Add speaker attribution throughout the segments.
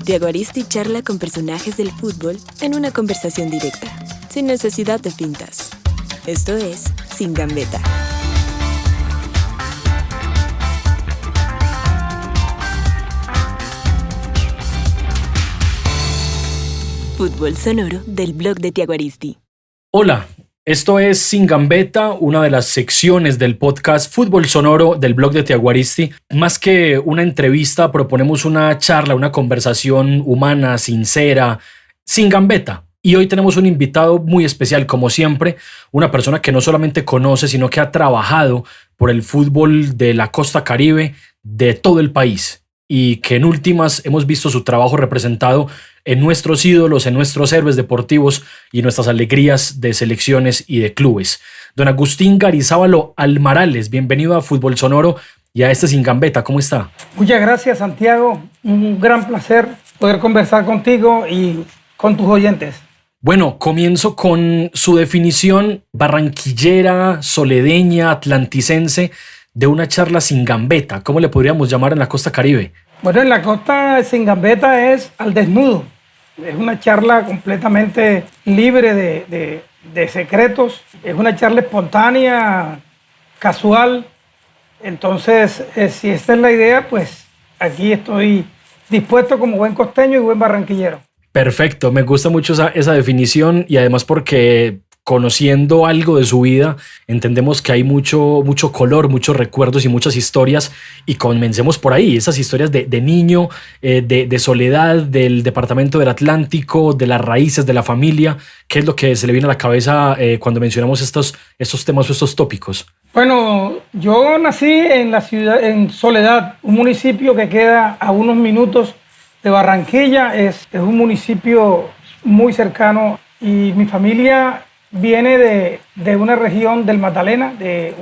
Speaker 1: Tiago Aristi charla con personajes del fútbol en una conversación directa, sin necesidad de fintas. Esto es Sin Gambeta. Fútbol sonoro del blog de Tiago Aristi.
Speaker 2: Hola, esto es Sin Gambeta, una de las secciones del podcast Fútbol Sonoro del blog de Tiago Aristi. Más que una entrevista, proponemos una charla, una conversación humana, sincera, sin gambeta. Y hoy tenemos un invitado muy especial, como siempre, una persona que no solamente conoce, sino que ha trabajado por el fútbol de la costa Caribe, de todo el país, y que en últimas hemos visto su trabajo representado en nuestros ídolos, en nuestros héroes deportivos y en nuestras alegrías de selecciones y de clubes. Don Agustín Garizábalo Almarales, bienvenido a Fútbol Sonoro y a este Sin Gambeta. ¿Cómo está?
Speaker 3: Muchas gracias, Santiago. Un gran placer poder conversar contigo y con tus oyentes.
Speaker 2: Bueno, comienzo con su definición barranquillera, soledeña, atlanticense de una charla sin gambeta. ¿Cómo le podríamos llamar en la costa Caribe?
Speaker 3: Bueno, en la costa sin gambeta es al desnudo. Es una charla completamente libre de secretos. Es una charla espontánea, casual. Entonces, si esta es la idea, pues aquí estoy dispuesto como buen costeño y buen barranquillero.
Speaker 2: Perfecto, me gusta mucho esa definición y además porque conociendo algo de su vida entendemos que hay mucho color, muchos recuerdos y muchas historias, y comencemos por ahí, esas historias de niño, de soledad, del departamento del Atlántico, de las raíces de la familia. ¿Qué es lo que se le viene a la cabeza cuando mencionamos estos temas o estos tópicos?
Speaker 3: Bueno, yo nací en la ciudad, en Soledad, un municipio que queda a unos minutos de Barranquilla. Es un municipio muy cercano y mi familia viene de una región del Magdalena, de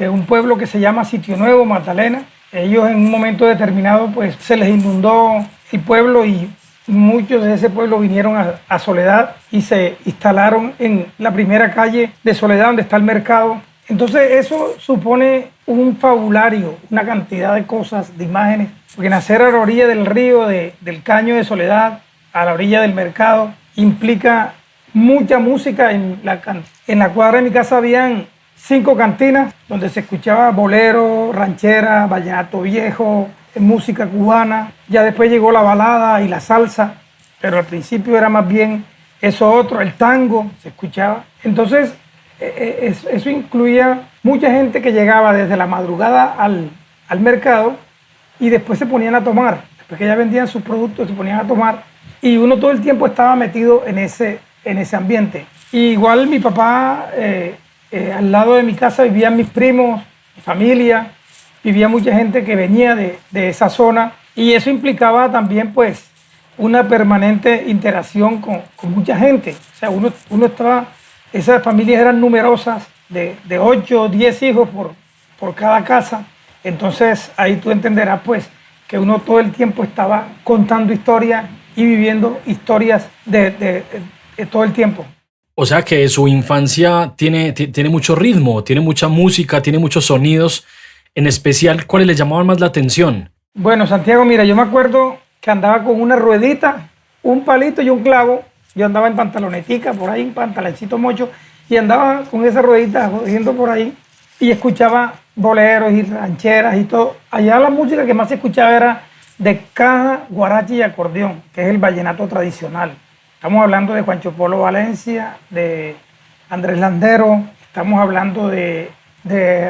Speaker 3: un pueblo que se llama Sitio Nuevo, Magdalena. Ellos en un momento determinado pues se les inundó el pueblo y muchos de ese pueblo vinieron a Soledad y se instalaron en la primera calle de Soledad donde está el mercado. Entonces eso supone un fabulario, una cantidad de cosas, de imágenes, porque nacer a la orilla del río, del Caño de Soledad, a la orilla del mercado, implica mucha música. En la cuadra de mi casa habían 5 cantinas donde se escuchaba bolero, ranchera, vallenato viejo, música cubana. Ya después llegó la balada y la salsa, pero al principio era más bien eso otro, el tango se escuchaba. Entonces eso incluía mucha gente que llegaba desde la madrugada al mercado y después se ponían a tomar. Después que ya vendían sus productos, se ponían a tomar y uno todo el tiempo estaba metido en ese ambiente. Y igual mi papá, al lado de mi casa vivían mis primos, mi familia, vivía mucha gente que venía de esa zona, y eso implicaba también pues una permanente interacción con mucha gente. O sea, uno estaba, esas familias eran numerosas, de 8 o 10 hijos por cada casa. Entonces ahí tú entenderás pues que uno todo el tiempo estaba contando historias y viviendo historias de todo el tiempo.
Speaker 2: O sea que su infancia tiene mucho ritmo, tiene mucha música, tiene muchos sonidos. En especial, ¿cuáles le llamaban más la atención?
Speaker 3: Bueno, Santiago, mira, yo me acuerdo que andaba con una ruedita, un palito y un clavo. Yo andaba en pantalonetica por ahí, pantaloncito mocho, y andaba con esa ruedita jodiendo por ahí y escuchaba boleros y rancheras y todo. Allá la música que más se escuchaba era de caja, guaracha y acordeón, que es el vallenato tradicional. Estamos hablando de Juancho Polo Valencia, de Andrés Landero, estamos hablando de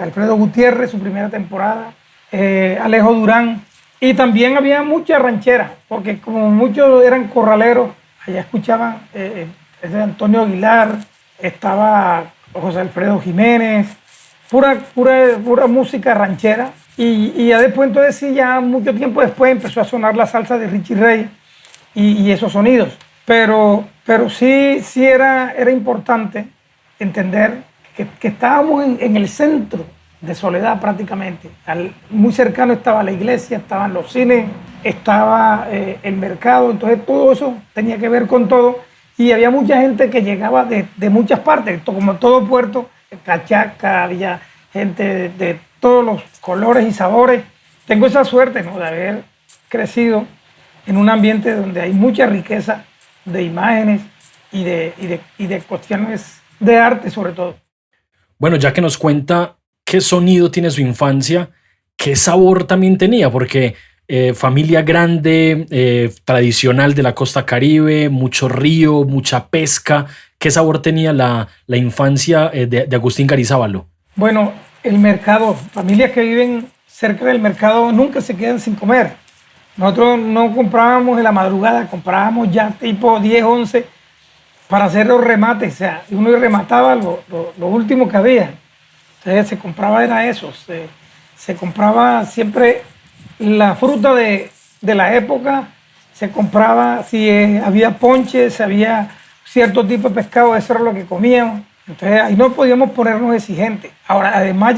Speaker 3: Alfredo Gutiérrez, su primera temporada, Alejo Durán, y también había mucha ranchera, porque como muchos eran corraleros, allá escuchaban Antonio Aguilar, estaba José Alfredo Jiménez, pura música ranchera, y ya después entonces sí, ya mucho tiempo después empezó a sonar la salsa de Richie Ray y esos sonidos. Pero sí era importante entender que estábamos en el centro de Soledad prácticamente. Muy cercano estaba la iglesia, estaban los cines, estaba el mercado, entonces todo eso tenía que ver con todo. Y había mucha gente que llegaba de muchas partes, como todo puerto, cachaca, había gente de todos los colores y sabores. Tengo esa suerte, ¿no?, de haber crecido en un ambiente donde hay mucha riqueza de imágenes y de cuestiones de arte sobre todo.
Speaker 2: Bueno, ya que nos cuenta qué sonido tiene su infancia, qué sabor también tenía, porque familia grande, tradicional de la costa Caribe, mucho río, mucha pesca. ¿Qué sabor tenía la infancia de Agustín Garizábalo?
Speaker 3: Bueno, el mercado, familias que viven cerca del mercado nunca se quedan sin comer. Nosotros no comprábamos en la madrugada, comprábamos ya tipo 10, 11 para hacer los remates. O sea, uno remataba lo último que había. Entonces se compraba era eso. Se compraba siempre la fruta de la época. Se compraba si había ponche, si había cierto tipo de pescado, eso era lo que comíamos. Entonces ahí no podíamos ponernos exigentes. Ahora, además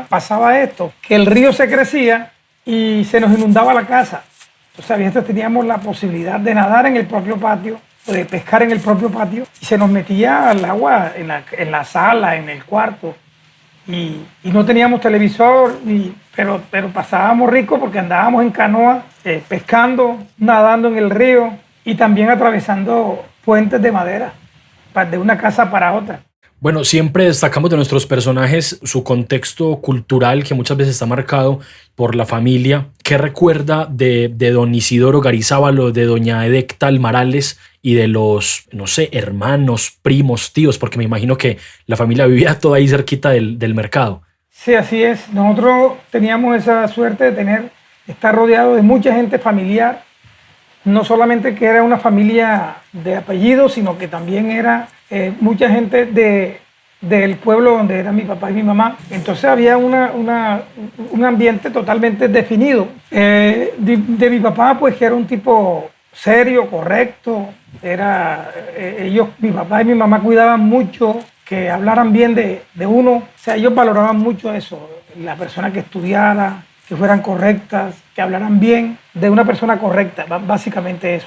Speaker 3: pasaba esto, que el río se crecía y se nos inundaba la casa. Entonces a veces teníamos la posibilidad de nadar en el propio patio, o de pescar en el propio patio, y se nos metía el agua en la sala, en el cuarto. Y no teníamos televisor, pero pasábamos rico porque andábamos en canoa, pescando, nadando en el río y también atravesando puentes de madera de una casa para otra.
Speaker 2: Bueno, siempre destacamos de nuestros personajes su contexto cultural que muchas veces está marcado por la familia. ¿Qué recuerda de don Isidoro Garizábalo, de doña Edecta Almarales y de los, no sé, hermanos, primos, tíos? Porque me imagino que la familia vivía toda ahí cerquita del mercado.
Speaker 3: Sí, así es. Nosotros teníamos esa suerte de estar rodeado de mucha gente familiar. No solamente que era una familia de apellido, sino que también era mucha gente del pueblo donde eran mi papá y mi mamá. Entonces había un ambiente totalmente definido. De mi papá, pues que era un tipo serio, correcto. Mi papá y mi mamá cuidaban mucho que hablaran bien de uno. O sea, ellos valoraban mucho eso, la persona que estudiara, que fueran correctas, que hablaran bien de una persona correcta, básicamente eso.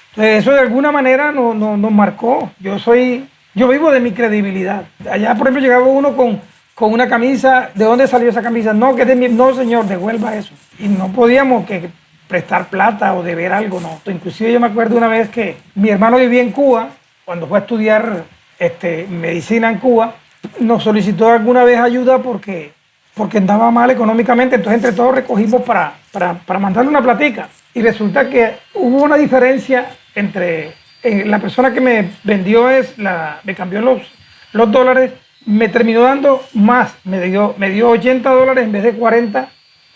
Speaker 3: Entonces, eso de alguna manera nos marcó. Yo vivo de mi credibilidad. Allá, por ejemplo, llegaba uno con una camisa. ¿De dónde salió esa camisa? No, que es de mi... No, señor, devuelva eso. Y no podíamos prestar plata o deber algo, no. Inclusive yo me acuerdo una vez que mi hermano vivía en Cuba, cuando fue a estudiar medicina en Cuba, nos solicitó alguna vez ayuda porque andaba mal económicamente, entonces entre todos recogimos para mandarle una platica. Y resulta que hubo una diferencia entre la persona que me vendió me cambió los dólares, me terminó dando más, me dio $80 en vez de 40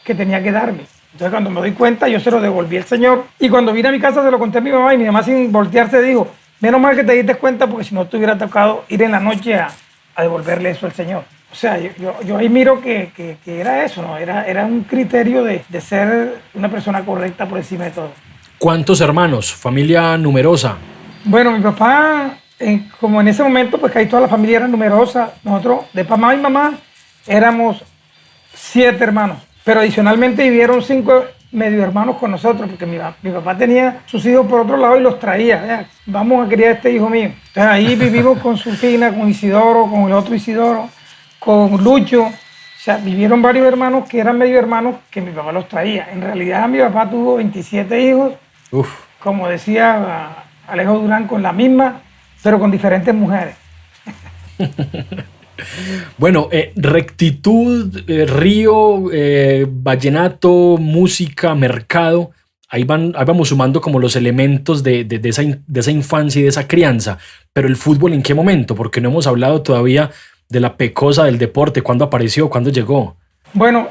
Speaker 3: que tenía que darme. Entonces cuando me doy cuenta yo se lo devolví al señor y cuando vine a mi casa se lo conté a mi mamá y mi mamá sin voltearse dijo, menos mal que te diste cuenta porque si no te hubiera tocado ir en la noche a devolverle eso al señor. O sea, yo ahí miro que era eso, ¿no? Era un criterio de ser una persona correcta por encima de todo.
Speaker 2: ¿Cuántos hermanos? ¿Familia numerosa?
Speaker 3: Bueno, mi papá, como en ese momento, pues que ahí toda la familia era numerosa. Nosotros, de papá y mamá, éramos 7 hermanos. Pero adicionalmente vivieron 5 medio hermanos con nosotros, porque mi papá tenía sus hijos por otro lado y los traía. Vamos a criar a este hijo mío. Entonces ahí vivimos con Sufina, con Isidoro, con el otro Isidoro, con Lucho. O sea, vivieron varios hermanos que eran medio hermanos que mi papá los traía. En realidad mi papá tuvo 27 hijos, como decía Alejo Durán, con la misma, pero con diferentes mujeres.
Speaker 2: Bueno, rectitud, río, vallenato, música, mercado. Ahí vamos sumando como los elementos de esa infancia y de esa crianza. Pero el fútbol, ¿en qué momento? Porque no hemos hablado todavía de la pecosa del deporte. ¿Cuándo apareció? ¿Cuándo llegó?
Speaker 3: Bueno,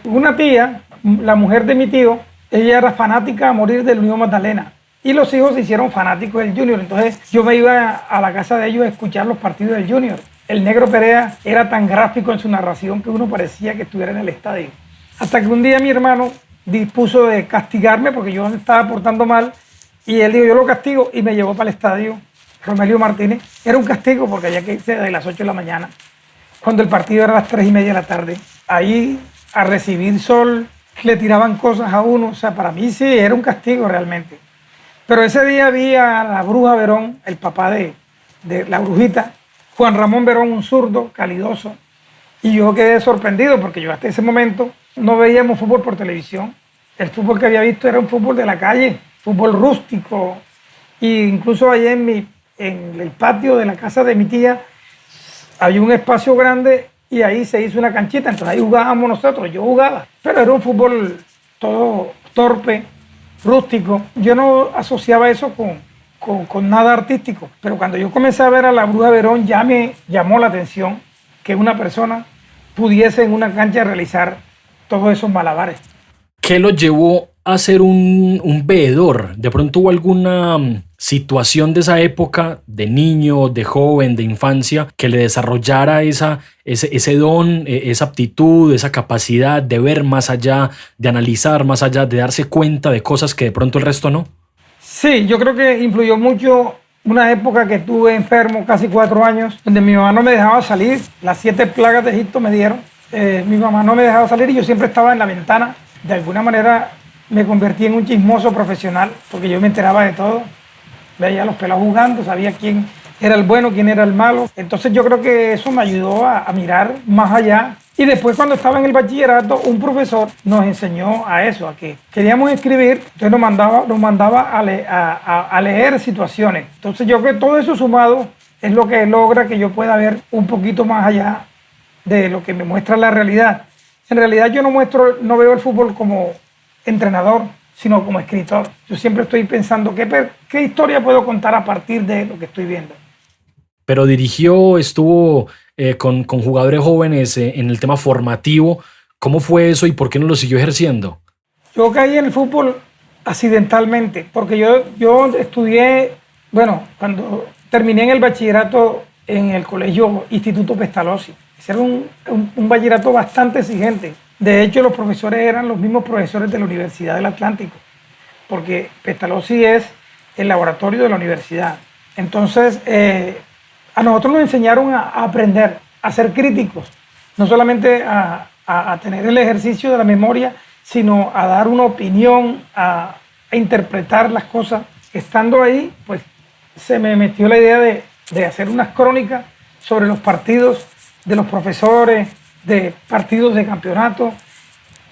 Speaker 3: una tía, la mujer de mi tío, ella era fanática a morir del Unión Magdalena. Y los hijos se hicieron fanáticos del Junior. Entonces yo me iba a la casa de ellos a escuchar los partidos del Junior. El Negro Perea era tan gráfico en su narración que uno parecía que estuviera en el estadio. Hasta que un día mi hermano dispuso de castigarme porque yo me estaba portando mal. Y él dijo, yo lo castigo, y me llevó para el estadio Romelio Martínez. Era un castigo porque había que irse de las 8 de la mañana, cuando el partido era a las 3:30 de la tarde. Ahí a recibir sol, le tiraban cosas a uno. O sea, para mí sí, era un castigo realmente. Pero ese día vi a la Bruja Verón, el papá de la Brujita, Juan Ramón Verón, un zurdo, calidoso. Y yo quedé sorprendido porque yo hasta ese momento no veíamos fútbol por televisión. El fútbol que había visto era un fútbol de la calle, fútbol rústico. E incluso allá en el patio de la casa de mi tía había un espacio grande y ahí se hizo una canchita, entonces ahí jugábamos nosotros, yo jugaba, pero era un fútbol todo torpe, rústico. Yo no asociaba eso con nada artístico, pero cuando yo comencé a ver a la Bruja Verón ya me llamó la atención que una persona pudiese en una cancha realizar todos esos malabares.
Speaker 2: ¿Qué lo llevó a ser un veedor? ¿De pronto hubo alguna situación de esa época, de niño, de joven, de infancia, que le desarrollara ese don, esa aptitud, esa capacidad de ver más allá, de analizar más allá, de darse cuenta de cosas que de pronto el resto no?
Speaker 3: Sí, yo creo que influyó mucho una época que estuve enfermo, casi 4 años, donde mi mamá no me dejaba salir. Las 7 plagas de Egipto me dieron. Mi mamá no me dejaba salir y yo siempre estaba en la ventana. De alguna manera me convertí en un chismoso profesional porque yo me enteraba de todo. Veía a los pelados jugando, sabía quién era el bueno, quién era el malo. Entonces yo creo que eso me ayudó a mirar más allá. Y después cuando estaba en el bachillerato, un profesor nos enseñó a eso, a que queríamos escribir, entonces nos mandaba a leer situaciones. Entonces yo creo que todo eso sumado es lo que logra que yo pueda ver un poquito más allá de lo que me muestra la realidad. En realidad yo no veo el fútbol como entrenador, sino como escritor. Yo siempre estoy pensando qué historia puedo contar a partir de lo que estoy viendo.
Speaker 2: Pero estuvo con jugadores jóvenes en el tema formativo. ¿Cómo fue eso y por qué no lo siguió ejerciendo?
Speaker 3: Yo caí en el fútbol accidentalmente, porque yo estudié, cuando terminé en el bachillerato en el colegio Instituto Pestalozzi. Ese era un bachillerato bastante exigente. De hecho, los profesores eran los mismos profesores de la Universidad del Atlántico, porque Pestalozzi es el laboratorio de la universidad. Entonces, a nosotros nos enseñaron a aprender, a ser críticos, no solamente a tener el ejercicio de la memoria, sino a dar una opinión, a interpretar las cosas. Estando ahí, pues se me metió la idea de hacer unas crónicas sobre los partidos de los profesores, de partidos de campeonato,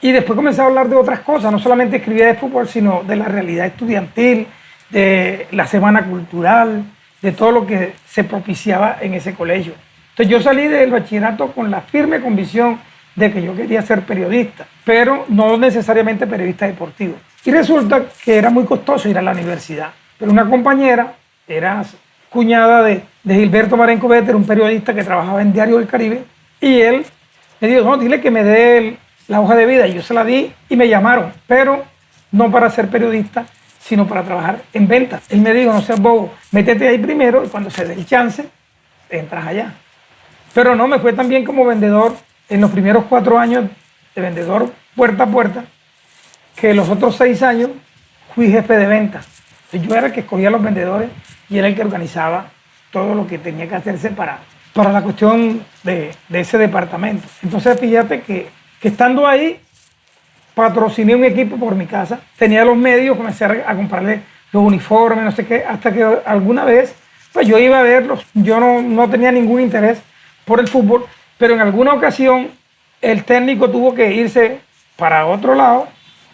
Speaker 3: y después comencé a hablar de otras cosas, no solamente escribía de fútbol, sino de la realidad estudiantil, de la semana cultural, de todo lo que se propiciaba en ese colegio. Entonces yo salí del bachillerato con la firme convicción de que yo quería ser periodista, pero no necesariamente periodista deportivo. Y resulta que era muy costoso ir a la universidad. Pero una compañera, era cuñada de Gilberto Marenco Béter, un periodista que trabajaba en Diario del Caribe, y él me dijo, no, dile que me dé la hoja de vida. Y yo se la di y me llamaron, pero no para ser periodista, sino para trabajar en ventas. Él me dijo, no seas bobo, métete ahí primero y cuando se dé el chance, entras allá. Pero no, me fue tan bien como vendedor en los primeros 4 años de vendedor puerta a puerta, que los otros 6 años fui jefe de ventas. Yo era el que escogía a los vendedores y era el que organizaba todo lo que tenía que hacerse para la cuestión de ese departamento. Entonces fíjate que estando ahí, patrociné un equipo por mi casa, tenía los medios, comencé a comprarle los uniformes, no sé qué, hasta que alguna vez pues yo iba a verlos. Yo no tenía ningún interés por el fútbol, pero en alguna ocasión el técnico tuvo que irse para otro lado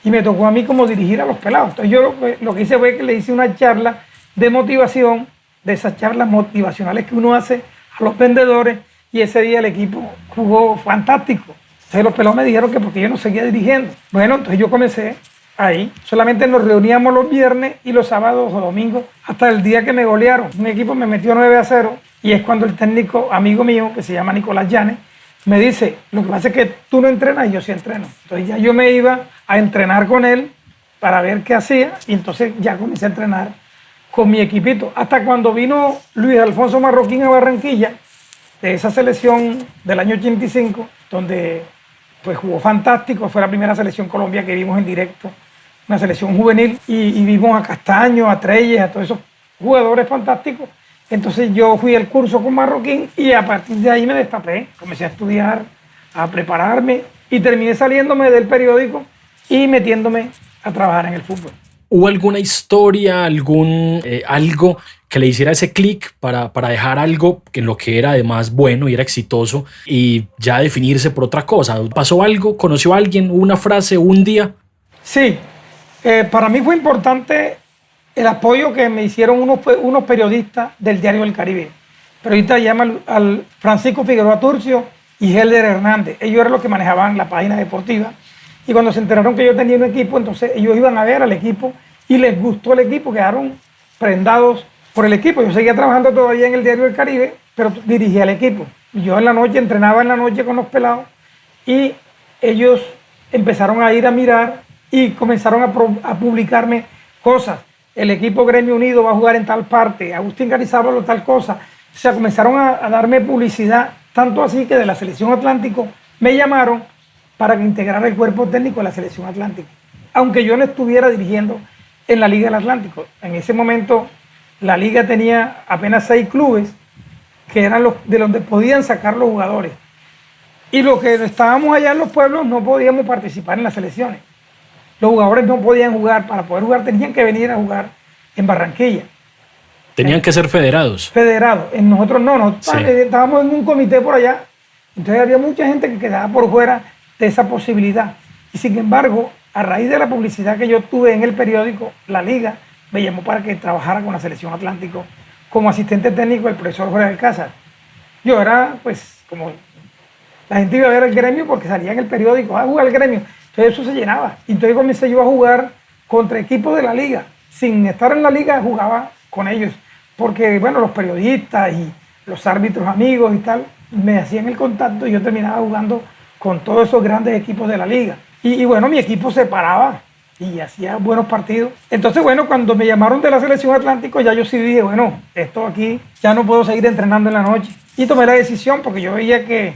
Speaker 3: y me tocó a mí como dirigir a los pelados. Entonces yo lo que hice fue que le hice una charla de motivación, de esas charlas motivacionales que uno hace a los vendedores, y ese día el equipo jugó fantástico. Entonces los pelados me dijeron que porque yo no seguía dirigiendo. Bueno, entonces yo comencé ahí. Solamente nos reuníamos los viernes y los sábados o domingos hasta el día que me golearon. Un equipo me metió 9-0 y es cuando el técnico, amigo mío, que se llama Nicolás Llanes, me dice, lo que pasa es que tú no entrenas y yo sí entreno. Entonces ya yo me iba a entrenar con él para ver qué hacía y entonces ya comencé a entrenar con mi equipito. Hasta cuando vino Luis Alfonso Marroquín a Barranquilla, de esa selección del año 85, donde pues jugó fantástico, fue la primera selección Colombia que vimos en directo, una selección juvenil, y vimos a Castaño, a Treyes, a todos esos jugadores fantásticos. Entonces yo fui al curso con Marroquín y a partir de ahí me destapé, comencé a estudiar, a prepararme y terminé saliéndome del periódico y metiéndome a trabajar en el fútbol.
Speaker 2: ¿Hubo alguna historia, algo que le hiciera ese clic para dejar algo en lo que era además bueno y era exitoso y ya definirse por otra cosa? ¿Pasó algo? ¿Conoció a alguien? ¿Una frase? ¿Un día?
Speaker 3: Sí, para mí fue importante el apoyo que me hicieron unos periodistas del Diario del Caribe. Periodistas se llaman al Francisco Figueroa Turcio y Helder Hernández. Ellos eran los que manejaban la página deportiva. Y cuando se enteraron que yo tenía un equipo, entonces ellos iban a ver al equipo y les gustó el equipo, quedaron prendados por el equipo. Yo seguía trabajando todavía en el Diario del Caribe, pero dirigía el equipo. Yo en la noche, entrenaba en la noche con los pelados y ellos empezaron a ir a mirar y comenzaron a publicarme cosas. El equipo Gremio Unido va a jugar en tal parte, Agustín Garizábalo tal cosa. O sea, comenzaron a darme publicidad, tanto así que de la Selección Atlántico me llamaron para que integrara el cuerpo técnico de la Selección Atlántico, aunque yo no estuviera dirigiendo en la Liga del Atlántico. En ese momento la liga tenía apenas 6 clubes que eran los de donde podían sacar los jugadores. Y los que estábamos allá en los pueblos no podíamos participar en las selecciones. Los jugadores no podían jugar, para poder jugar tenían que venir a jugar en Barranquilla.
Speaker 2: Tenían que ser federados.
Speaker 3: Federados. En nosotros no, nosotros estábamos en un comité por allá, entonces había mucha gente que quedaba por fuera de esa posibilidad. Y sin embargo, a raíz de la publicidad que yo tuve en el periódico, la liga me llamó para que trabajara con la Selección Atlántico como asistente técnico del profesor Jorge Alcázar. Yo era, pues, como la gente iba a ver el Gremio porque salía en el periódico, a jugar el Gremio. Entonces eso se llenaba. Entonces comencé yo a jugar contra equipos de la liga. Sin estar en la liga, jugaba con ellos. Porque, bueno, los periodistas y los árbitros amigos y tal, me hacían el contacto y yo terminaba jugando con todos esos grandes equipos de la liga. Y bueno, mi equipo se paraba y hacía buenos partidos. Entonces, bueno, cuando me llamaron de la Selección Atlántico, ya yo sí dije, bueno, esto aquí ya no puedo seguir entrenando en la noche. Y tomé la decisión porque yo veía que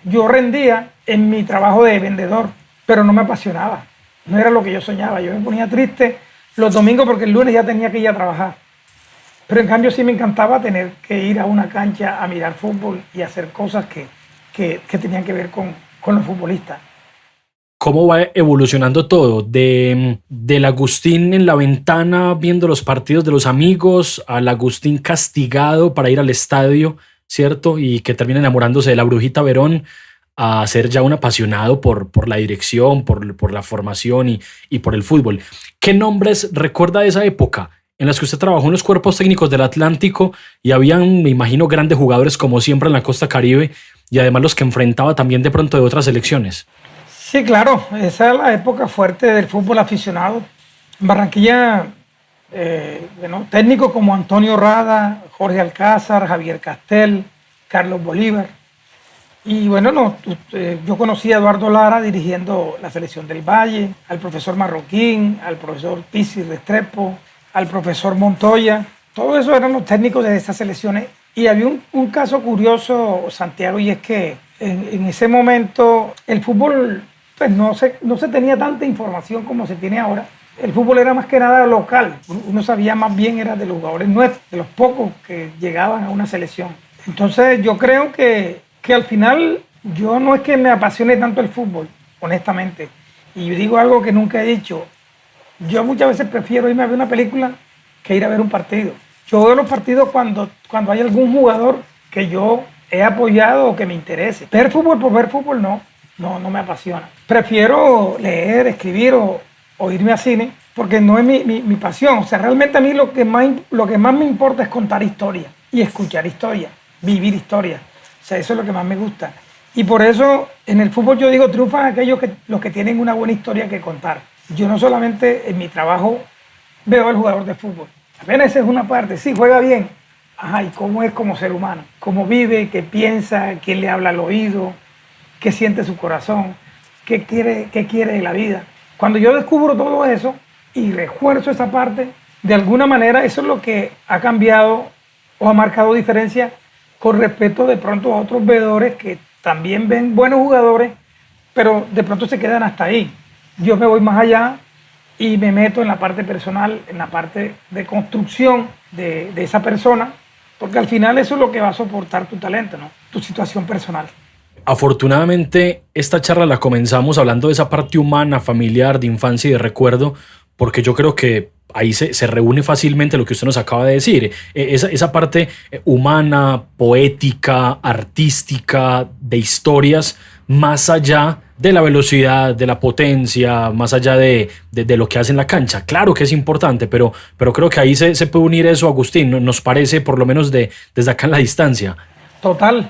Speaker 3: yo rendía en mi trabajo de vendedor, pero no me apasionaba. No era lo que yo soñaba. Yo me ponía triste los domingos porque el lunes ya tenía que ir a trabajar. Pero en cambio sí me encantaba tener que ir a una cancha a mirar fútbol y hacer cosas que tenían que ver con los futbolistas.
Speaker 2: ¿Cómo va evolucionando todo? Del Agustín en la ventana viendo los partidos de los amigos al Agustín castigado para ir al estadio, ¿cierto? Y que termina enamorándose de la Brujita Verón, a ser ya un apasionado por la dirección, por la formación y por el fútbol. ¿Qué nombres recuerda de esa época en las que usted trabajó en los cuerpos técnicos del Atlántico y habían, me imagino, grandes jugadores como siempre en la costa Caribe y además los que enfrentaba también de pronto de otras selecciones?
Speaker 3: Sí, claro, esa es la época fuerte del fútbol aficionado. En Barranquilla, técnicos como Antonio Rada, Jorge Alcázar, Javier Castel, Carlos Bolívar. Y bueno, yo conocí a Eduardo Lara dirigiendo la selección del Valle, al profesor Marroquín, al profesor Pizzi Restrepo, al profesor Montoya. Todos esos eran los técnicos de esas selecciones. Y había un caso curioso, Santiago, y es que en ese momento el fútbol pues no se tenía tanta información como se tiene ahora. El fútbol era más que nada local. Uno sabía más bien era de los jugadores nuestros, de los pocos que llegaban a una selección. Entonces yo creo que al final yo no es que me apasione tanto el fútbol, honestamente. Y yo digo algo que nunca he dicho. Yo muchas veces prefiero irme a ver una película que ir a ver un partido. Yo veo los partidos cuando hay algún jugador que yo he apoyado o que me interese. Ver fútbol por ver fútbol no me apasiona. Prefiero leer, escribir o irme a cine porque no es mi pasión. O sea, realmente a mí lo que más me importa es contar historia y escuchar historia, vivir historia. O sea, eso es lo que más me gusta. Y por eso en el fútbol yo digo, triunfan aquellos los que tienen una buena historia que contar. Yo no solamente en mi trabajo veo al jugador de fútbol. Apenas esa es una parte. Sí, juega bien. Ajá, ¿y cómo es como ser humano? ¿Cómo vive? ¿Qué piensa? ¿Quién le habla al oído? ¿Qué siente su corazón? ¿Qué quiere de la vida? Cuando yo descubro todo eso y refuerzo esa parte, de alguna manera eso es lo que ha cambiado o ha marcado diferencia con respecto de pronto a otros veedores que también ven buenos jugadores, pero de pronto se quedan hasta ahí. Yo me voy más allá y me meto en la parte personal, en la parte de construcción de esa persona, porque al final eso es lo que va a soportar tu talento, ¿no? Tu situación personal.
Speaker 2: Afortunadamente, esta charla la comenzamos hablando de esa parte humana, familiar, de infancia y de recuerdo, porque yo creo que ahí se reúne fácilmente lo que usted nos acaba de decir. Esa parte humana, poética, artística, de historias, más allá de la velocidad, de la potencia, más allá de lo que hace en la cancha. Claro que es importante, pero creo que ahí se puede unir eso, Agustín, nos parece, por lo menos desde acá en la distancia.
Speaker 3: Total,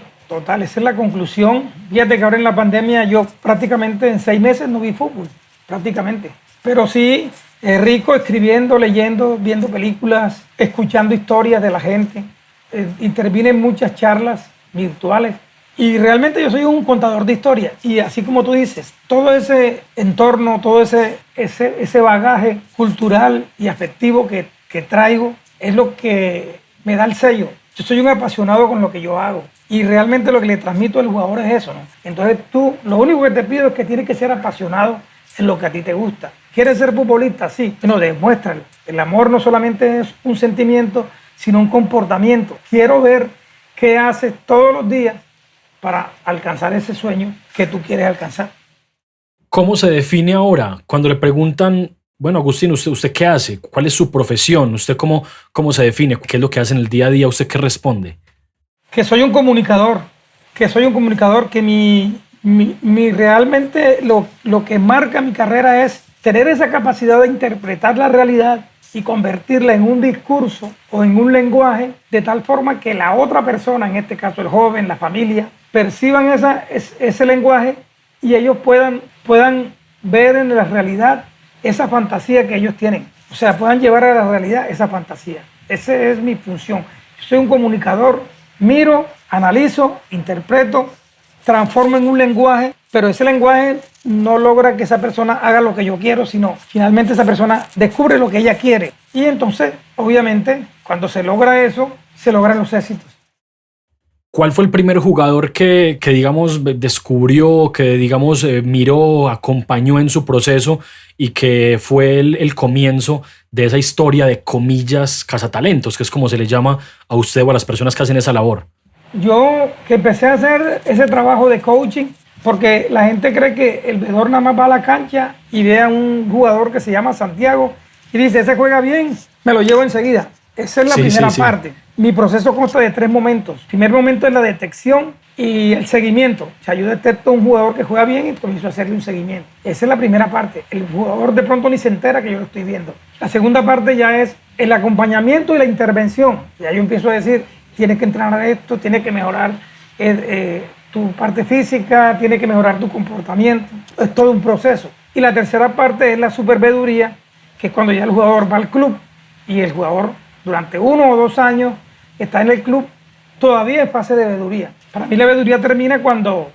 Speaker 3: esa es la conclusión. Fíjate que ahora en la pandemia yo prácticamente en 6 meses no vi fútbol, prácticamente. Pero sí, rico escribiendo, leyendo, viendo películas, escuchando historias de la gente. Intervine en muchas charlas virtuales. Y realmente yo soy un contador de historias. Y así como tú dices, todo ese entorno, todo ese bagaje cultural y afectivo que traigo es lo que me da el sello. Yo soy un apasionado con lo que yo hago. Y realmente lo que le transmito al jugador es eso, ¿no? Entonces tú, lo único que te pido es que tienes que ser apasionado en lo que a ti te gusta. ¿Quieres ser futbolista? Sí. Bueno, demuéstralo. El amor no solamente es un sentimiento, sino un comportamiento. Quiero ver qué haces todos los días para alcanzar ese sueño que tú quieres alcanzar.
Speaker 2: ¿Cómo se define ahora? Cuando le preguntan, bueno, Agustín, ¿usted qué hace? ¿Cuál es su profesión? ¿Usted cómo se define? ¿Qué es lo que hace en el día a día? ¿Usted qué responde?
Speaker 3: Que soy un comunicador, que mi realmente lo que marca mi carrera es tener esa capacidad de interpretar la realidad y convertirla en un discurso o en un lenguaje de tal forma que la otra persona, en este caso el joven, la familia, perciban ese lenguaje y ellos puedan ver en la realidad esa fantasía que ellos tienen. O sea, puedan llevar a la realidad esa fantasía. Esa es mi función. Yo soy un comunicador, miro, analizo, interpreto, transformo en un lenguaje, pero ese lenguaje no logra que esa persona haga lo que yo quiero, sino finalmente esa persona descubre lo que ella quiere. Y entonces, obviamente, cuando se logra eso, se logran los éxitos.
Speaker 2: ¿Cuál fue el primer jugador que digamos, descubrió, que, digamos, miró, acompañó en su proceso y que fue el comienzo de esa historia de, comillas, cazatalentos, que es como se le llama a usted o a las personas que hacen esa labor?
Speaker 3: Yo que empecé a hacer ese trabajo de coaching, porque la gente cree que el veedor nada más va a la cancha y ve a un jugador que se llama Santiago y dice, ese juega bien, me lo llevo enseguida. Esa es la primera parte. Mi proceso consta de 3 momentos. El primer momento es la detección y el seguimiento. O sea, yo detecto un jugador que juega bien y comienzo a hacerle un seguimiento. Esa es la primera parte. El jugador de pronto ni se entera que yo lo estoy viendo. La segunda parte ya es el acompañamiento y la intervención. Ya yo empiezo a decir, tienes que entrenar esto, tienes que mejorar tu parte física, tienes que mejorar tu comportamiento. Es todo un proceso. Y la tercera parte es la superveeduría, que es cuando ya el jugador va al club y el jugador durante 1 o 2 años está en el club, todavía en fase de veeduría. Para mí la veeduría termina cuando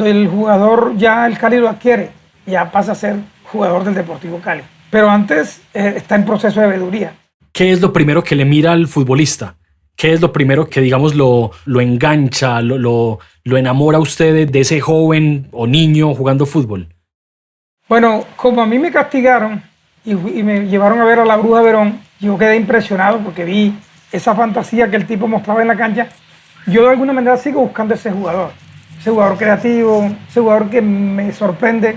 Speaker 3: el jugador ya el Cali lo adquiere, ya pasa a ser jugador del Deportivo Cali. Pero antes está en proceso de veeduría.
Speaker 2: ¿Qué es lo primero que le mira al futbolista? ¿Qué es lo primero que, digamos, lo engancha, lo enamora a usted de ese joven o niño jugando fútbol?
Speaker 3: Bueno, como a mí me castigaron y me llevaron a ver a la Bruja Verón, yo quedé impresionado porque vi esa fantasía que el tipo mostraba en la cancha. Yo de alguna manera sigo buscando ese jugador creativo, ese jugador que me sorprende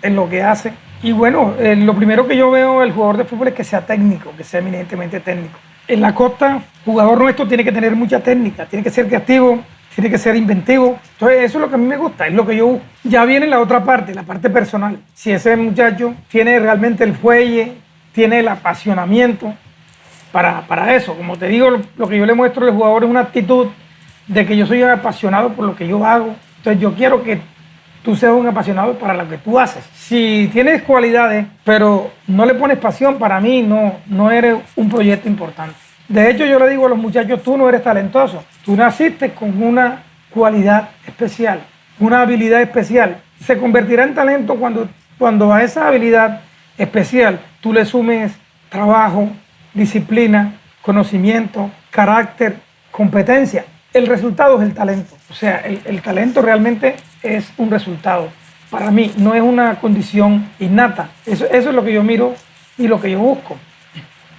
Speaker 3: en lo que hace. Y bueno, lo primero que yo veo del jugador de fútbol es que sea técnico, que sea eminentemente técnico. En la costa, jugador nuestro tiene que tener mucha técnica, tiene que ser creativo, tiene que ser inventivo. Entonces eso es lo que a mí me gusta, es lo que yo busco. Ya viene la otra parte, la parte personal. Si ese muchacho tiene realmente el fuelle, tiene el apasionamiento para eso. Como te digo, lo que yo le muestro al jugador es una actitud de que yo soy un apasionado por lo que yo hago. Entonces yo quiero que tú seas un apasionado para lo que tú haces. Si tienes cualidades, pero no le pones pasión, para mí no eres un proyecto importante. De hecho, yo le digo a los muchachos, tú no eres talentoso. Tú naciste con una cualidad especial, una habilidad especial. Se convertirá en talento cuando a esa habilidad especial tú le sumes trabajo, disciplina, conocimiento, carácter, competencia. El resultado es el talento. O sea, el talento realmente es un resultado. Para mí no es una condición innata. Eso es lo que yo miro y lo que yo busco.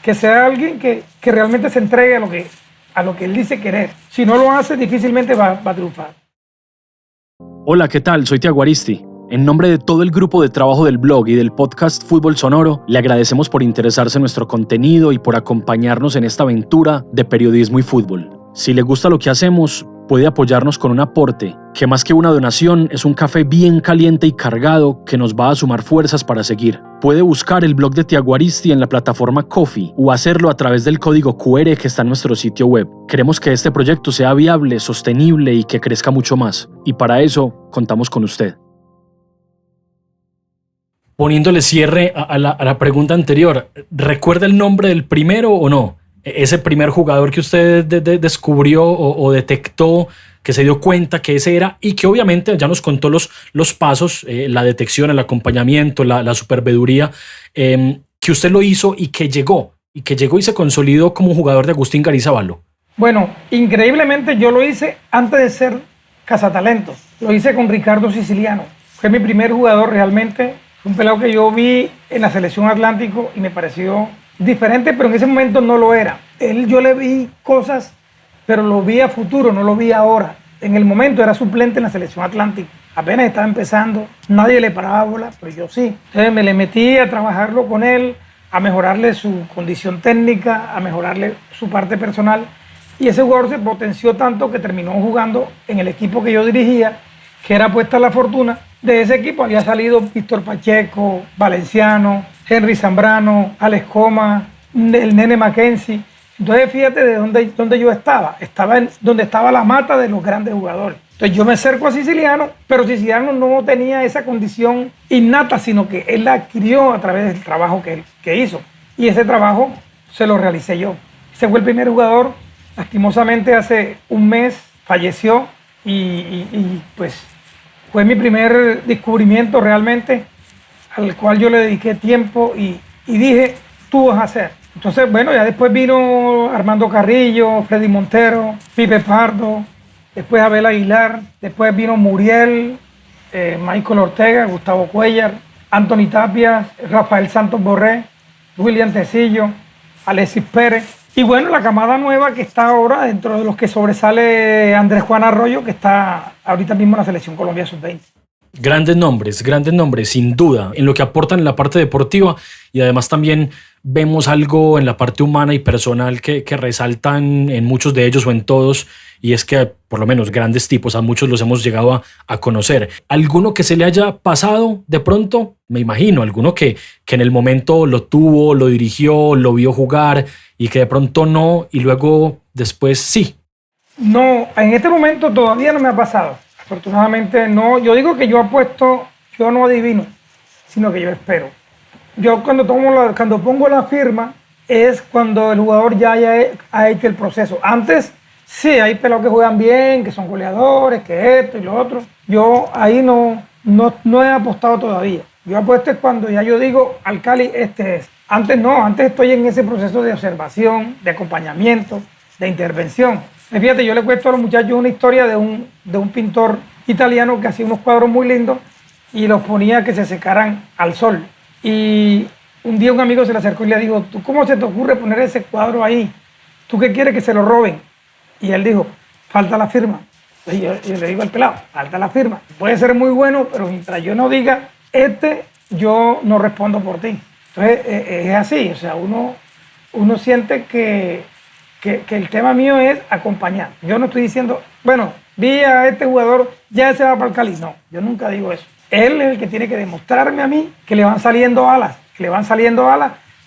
Speaker 3: Que sea alguien que realmente se entregue a lo que él dice querer. Si no lo hace, difícilmente va a triunfar.
Speaker 2: Hola, ¿qué tal? Soy Tiago Aristi. En nombre de todo el grupo de trabajo del blog y del podcast Fútbol Sonoro, le agradecemos por interesarse en nuestro contenido y por acompañarnos en esta aventura de periodismo y fútbol. Si le gusta lo que hacemos, puede apoyarnos con un aporte, que más que una donación es un café bien caliente y cargado que nos va a sumar fuerzas para seguir. Puede buscar el blog de Tiaguaristi en la plataforma Ko-fi o hacerlo a través del código QR que está en nuestro sitio web. Queremos que este proyecto sea viable, sostenible y que crezca mucho más. Y para eso contamos con usted. Poniéndole cierre a la pregunta anterior, ¿recuerda el nombre del primero o no? Ese primer jugador que usted descubrió o detectó, que se dio cuenta que ese era, y que obviamente ya nos contó los pasos, la detección, el acompañamiento, la superveduría, que usted lo hizo y que llegó y se consolidó como un jugador de Agustín Garizabalo.
Speaker 3: Bueno, increíblemente yo lo hice antes de ser cazatalentos. Lo hice con Ricardo Siciliano. Fue mi primer jugador realmente. Un pelado que yo vi en la selección Atlántico y me pareció diferente, pero en ese momento no lo era. Yo le vi cosas, pero lo vi a futuro, no lo vi ahora. En el momento era suplente en la selección Atlántico. Apenas estaba empezando, nadie le paraba bola, pero yo sí. Entonces me le metí a trabajarlo con él, a mejorarle su condición técnica, a mejorarle su parte personal. Y ese jugador se potenció tanto que terminó jugando en el equipo que yo dirigía, que era Apuestas La Fortuna. De ese equipo había salido Víctor Pacheco, Valenciano, Henry Zambrano, Alex Coma, el Nene Mackenzie. Entonces fíjate de dónde yo estaba. Estaba donde estaba la mata de los grandes jugadores. Entonces yo me acerco a Siciliano, pero Siciliano no tenía esa condición innata, sino que él la adquirió a través del trabajo que hizo. Y ese trabajo se lo realicé yo. Ese fue el primer jugador. Lastimosamente hace un mes falleció y pues fue mi primer descubrimiento realmente, al cual yo le dediqué tiempo y dije, tú vas a hacer. Entonces, bueno, ya después vino Armando Carrillo, Freddy Montero, Pipe Pardo, después Abel Aguilar, después vino Muriel, Michael Ortega, Gustavo Cuellar, Anthony Tapia, Rafael Santos Borré, William Tecillo, Alexis Pérez. Y bueno, la camada nueva que está ahora, dentro de los que sobresale Andrés Juan Arroyo, que está ahorita mismo en la Selección Colombia Sub-20.
Speaker 2: Grandes nombres, sin duda, en lo que aportan en la parte deportiva, y además también vemos algo en la parte humana y personal que resaltan en muchos de ellos o en todos, y es que por lo menos grandes tipos, a muchos los hemos llegado a conocer. ¿Alguno que se le haya pasado de pronto? Me imagino, alguno que en el momento lo tuvo, lo dirigió, lo vio jugar y que de pronto no, y luego después sí.
Speaker 3: No, en este momento todavía no me ha pasado. Afortunadamente no. Yo digo que yo apuesto, yo no adivino, sino que yo espero. Yo cuando pongo la firma es cuando el jugador ya ha hecho el proceso. Antes sí, hay pelados que juegan bien, que son goleadores, que esto y lo otro. Yo ahí no he apostado todavía. Yo apuesto es cuando ya yo digo, al Cali este es. Antes no, antes estoy en ese proceso de observación, de acompañamiento, de intervención. Fíjate, yo le cuento a los muchachos una historia de un pintor italiano que hacía unos cuadros muy lindos y los ponía que se secaran al sol. Y un día un amigo se le acercó y le dijo, ¿tú cómo se te ocurre poner ese cuadro ahí? ¿Tú qué quieres, que se lo roben? Y él dijo, falta la firma. Y yo le digo al pelado, falta la firma. Puede ser muy bueno, pero mientras yo no diga, yo no respondo por ti. Entonces es así, o sea, uno siente que el tema mío es acompañar. Yo no estoy diciendo, bueno, vi a este jugador, ya se va para el Cali. No, yo nunca digo eso. Él es el que tiene que demostrarme a mí que le van saliendo alas,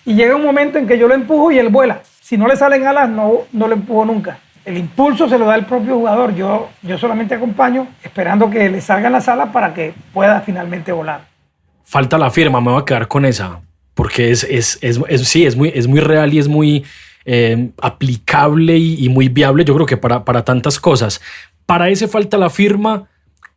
Speaker 3: y llega un momento en que yo lo empujo y él vuela. Si no le salen alas, no lo empujo nunca. El impulso se lo da el propio jugador. Yo solamente acompaño esperando que le salgan las alas para que pueda finalmente volar.
Speaker 2: Falta la firma, me voy a quedar con esa, porque es muy real y es muy aplicable y muy viable, yo creo que para tantas cosas. Para ese falta la firma,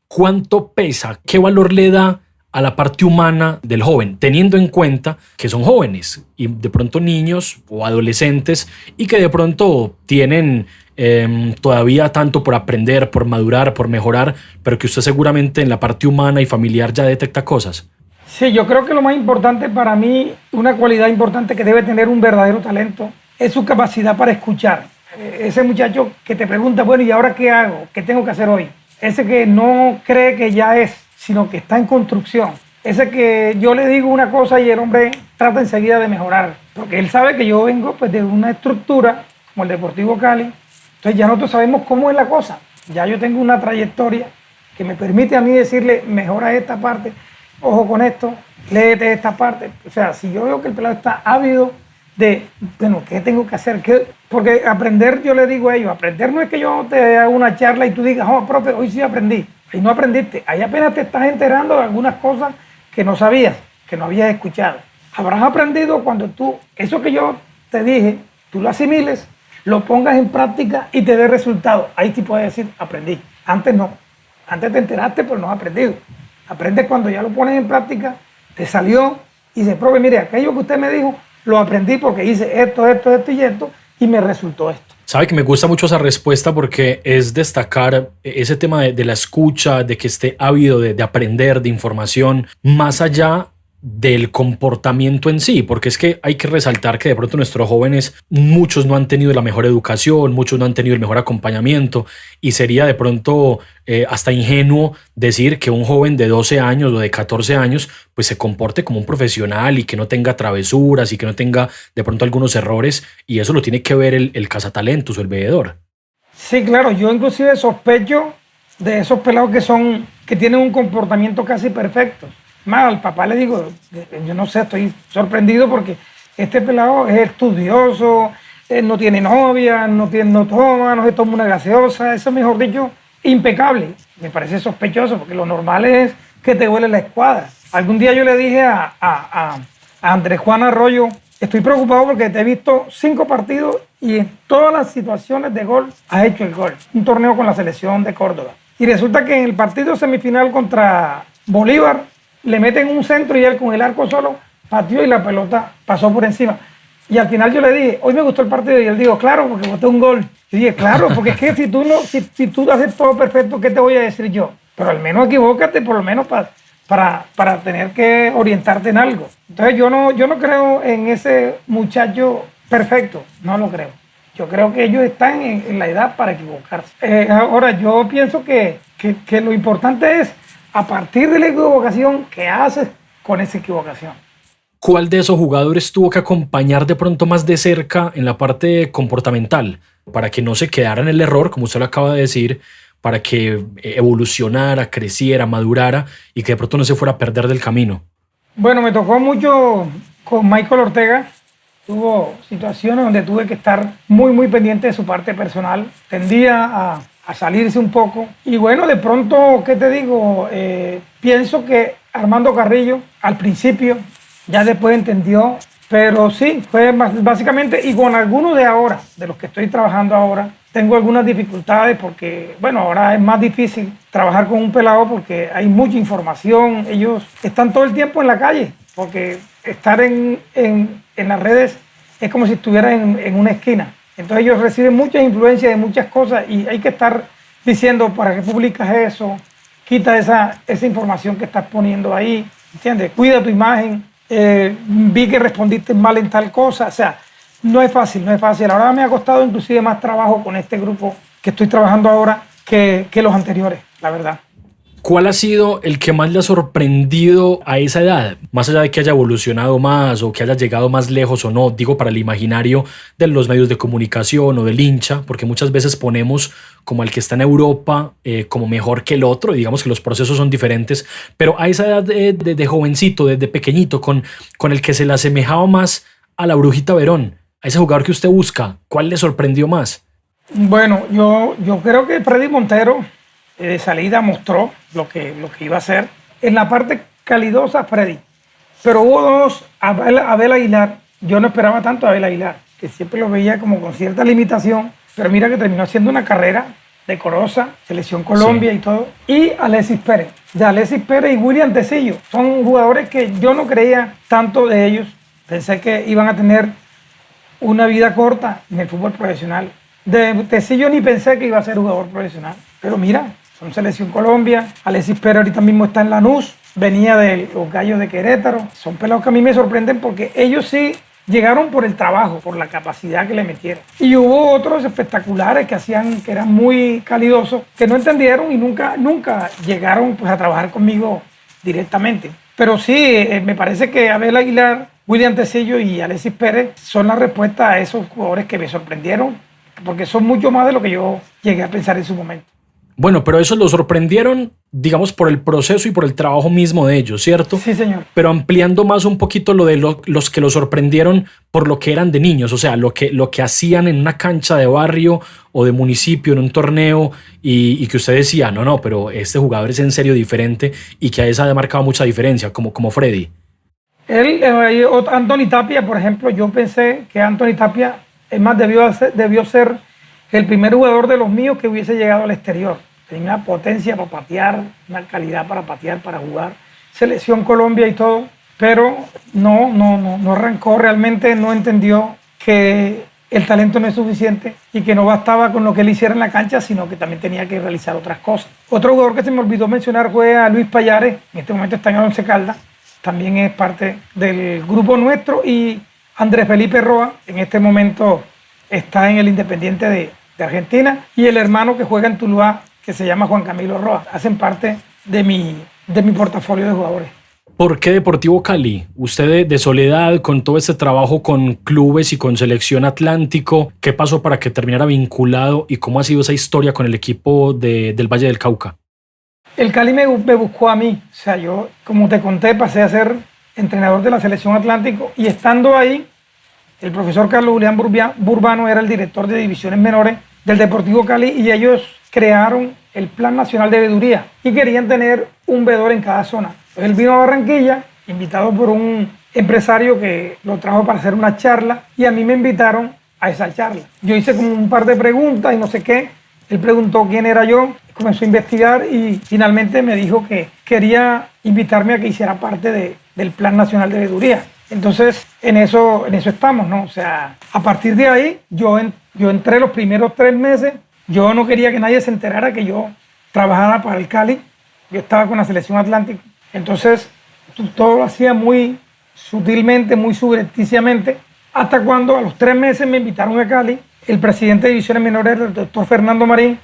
Speaker 2: ¿cuánto pesa? ¿Qué valor le da a la parte humana del joven, teniendo en cuenta que son jóvenes y de pronto niños o adolescentes y que de pronto tienen todavía tanto por aprender, por madurar, por mejorar, pero que usted seguramente en la parte humana y familiar ya detecta cosas?
Speaker 3: Sí, yo creo que lo más importante para mí, una cualidad importante que debe tener un verdadero talento, es su capacidad para escuchar. Ese muchacho que te pregunta, bueno, ¿y ahora qué hago? ¿Qué tengo que hacer hoy? Ese que no cree que ya es, sino que está en construcción. Ese que yo le digo una cosa y el hombre trata enseguida de mejorar. Porque él sabe que yo vengo pues, de una estructura como el Deportivo Cali. Entonces ya nosotros sabemos cómo es la cosa. Ya yo tengo una trayectoria que me permite a mí decirle, mejora esta parte, ojo con esto, léete esta parte. O sea, si yo veo que el pelado está ávido de, bueno, ¿qué tengo que hacer? Porque aprender, yo le digo a ellos, aprender no es que yo te haga una charla y tú digas, oh, profe, hoy sí aprendí. Ahí no aprendiste, ahí apenas te estás enterando de algunas cosas que no sabías, que no habías escuchado. Habrás aprendido cuando tú, eso que yo te dije, tú lo asimiles, lo pongas en práctica y te dé resultado. Ahí sí puedes decir, aprendí. Antes no. Antes te enteraste, pero no has aprendido. Aprendes cuando ya lo pones en práctica, te salió y dices, profe, mire, aquello que usted me dijo, lo aprendí porque hice esto y me resultó esto.
Speaker 2: Sabe que me gusta mucho esa respuesta porque es destacar ese tema de la escucha, de que esté ávido de aprender, de información, más allá del comportamiento en sí, porque es que hay que resaltar que de pronto nuestros jóvenes, muchos no han tenido la mejor educación, muchos no han tenido el mejor acompañamiento y sería de pronto hasta ingenuo decir que un joven de 12 años o de 14 años pues se comporte como un profesional y que no tenga travesuras y que no tenga de pronto algunos errores, y eso lo tiene que ver el cazatalentos o el veedor.
Speaker 3: Sí, claro, yo inclusive sospecho de esos pelados que tienen un comportamiento casi perfecto. Más, al papá le digo, yo no sé, estoy sorprendido porque este pelado es estudioso, no tiene novia, no toma, no se toma una gaseosa, eso mejor dicho, impecable. Me parece sospechoso porque lo normal es que te huele la escuadra. Algún día yo le dije a Andrés Juan Arroyo, estoy preocupado porque te he visto 5 partidos y en todas las situaciones de gol has hecho el gol. Un torneo con la selección de Córdoba. Y resulta que en el partido semifinal contra Bolívar, le meten un centro y él con el arco solo pateó y la pelota pasó por encima. Y al final yo le dije, hoy me gustó el partido, y él dijo, claro, porque boté un gol. Y dije, claro, porque es que si tú haces todo perfecto, ¿qué te voy a decir yo? Pero al menos equivócate, por lo menos para tener que orientarte en algo. Entonces yo no creo en ese muchacho perfecto, no lo creo. Yo creo que ellos están en la edad para equivocarse. Ahora, yo pienso que lo importante es, a partir de la equivocación, ¿qué haces con esa equivocación?
Speaker 2: ¿Cuál de esos jugadores tuvo que acompañar de pronto más de cerca en la parte comportamental para que no se quedara en el error, como usted lo acaba de decir, para que evolucionara, creciera, madurara y que de pronto no se fuera a perder del camino?
Speaker 3: Bueno, me tocó mucho con Michael Ortega. Tuvo situaciones donde tuve que estar muy pendiente de su parte personal. Tendía a salirse un poco. Y bueno, de pronto, ¿qué te digo? Pienso que Armando Carrillo, al principio, ya después entendió, pero sí, fue básicamente, y con algunos de ahora, de los que estoy trabajando ahora, tengo algunas dificultades porque, bueno, ahora es más difícil trabajar con un pelado porque hay mucha información, ellos están todo el tiempo en la calle, porque estar en las redes es como si estuvieran en una esquina. Entonces ellos reciben mucha influencia de muchas cosas y hay que estar diciendo, ¿para qué publicas eso? Quita esa información que estás poniendo ahí, ¿entiendes? Cuida tu imagen, vi que respondiste mal en tal cosa, o sea, no es fácil. Ahora me ha costado inclusive más trabajo con este grupo que estoy trabajando ahora que los anteriores, la verdad.
Speaker 2: ¿Cuál ha sido el que más le ha sorprendido a esa edad? Más allá de que haya evolucionado más o que haya llegado más lejos o no, digo para el imaginario de los medios de comunicación o del hincha, porque muchas veces ponemos como al que está en Europa como mejor que el otro, y digamos que los procesos son diferentes, pero a esa edad de jovencito, de pequeñito, con el que se le asemejaba más a la Brujita Verón, a ese jugador que usted busca, ¿cuál le sorprendió más?
Speaker 3: Bueno, yo creo que Freddy Montero de salida mostró lo que iba a hacer. En la parte calidosa, Freddy. Pero hubo dos, Abel Aguilar. Yo no esperaba tanto a Abel Aguilar, que siempre lo veía como con cierta limitación, pero mira que terminó haciendo una carrera decorosa, Selección Colombia sí. Y todo. Y Alexis Pérez. De Alexis Pérez y William Tecillo. Son jugadores que yo no creía tanto de ellos. Pensé que iban a tener una vida corta en el fútbol profesional. De Tecillo ni pensé que iba a ser jugador profesional. Pero mira, son Selección Colombia. Alexis Pérez ahorita mismo está en Lanús, venía de los Gallos de Querétaro. Son pelados que a mí me sorprenden porque ellos sí llegaron por el trabajo, por la capacidad que le metieron. Y hubo otros espectaculares que eran muy calidosos, que no entendieron y nunca llegaron pues, a trabajar conmigo directamente. Pero sí, me parece que Abel Aguilar, William Tecillo y Alexis Pérez son la respuesta a esos jugadores que me sorprendieron, porque son mucho más de lo que yo llegué a pensar en su momento.
Speaker 2: Bueno, pero eso lo sorprendieron, digamos, por el proceso y por el trabajo mismo de ellos, ¿cierto?
Speaker 3: Sí, señor.
Speaker 2: Pero ampliando más un poquito lo de los que lo sorprendieron por lo que eran de niños, o sea, lo que hacían en una cancha de barrio o de municipio, en un torneo, y que usted decía, no, pero este jugador es en serio diferente y que a esa ha marcado mucha diferencia, como Freddy.
Speaker 3: Anthony Tapia, por ejemplo, yo pensé que Anthony Tapia, es más, debió ser el primer jugador de los míos que hubiese llegado al exterior. Tenía una potencia para patear, una calidad para patear, para jugar. Selección Colombia y todo, pero no arrancó, realmente no entendió que el talento no es suficiente y que no bastaba con lo que él hiciera en la cancha, sino que también tenía que realizar otras cosas. Otro jugador que se me olvidó mencionar fue a Luis Payares, en este momento está en Once Caldas, también es parte del grupo nuestro, y Andrés Felipe Roa, en este momento está en el Independiente de Argentina, y el hermano que juega en Tuluá, que se llama Juan Camilo Roa, hacen parte de mi portafolio de jugadores.
Speaker 2: ¿Por qué Deportivo Cali? Usted de Soledad, con todo este trabajo con clubes y con Selección Atlántico, ¿qué pasó para que terminara vinculado y cómo ha sido esa historia con el equipo del Valle del Cauca?
Speaker 3: El Cali me buscó a mí, o sea, yo, como te conté, pasé a ser entrenador de la Selección Atlántico, y estando ahí, el profesor Carlos Julián Burbano era el director de divisiones menores del Deportivo Cali, y ellos crearon el Plan Nacional de Veeduría y querían tener un veedor en cada zona. Entonces él vino a Barranquilla, invitado por un empresario que lo trajo para hacer una charla, y a mí me invitaron a esa charla. Yo hice como un par de preguntas y no sé qué. Él preguntó quién era yo, comenzó a investigar y finalmente me dijo que quería invitarme a que hiciera parte del Plan Nacional de Veeduría. Entonces, en eso estamos, ¿no? O sea, a partir de ahí, yo entré los primeros 3 meses. Yo no quería que nadie se enterara que yo trabajara para el Cali. Yo estaba con la Selección Atlántica. Entonces, todo lo hacía muy sutilmente, muy subrepticiamente, hasta cuando a los 3 meses me invitaron a Cali. El presidente de divisiones menores, el doctor Fernando Marín,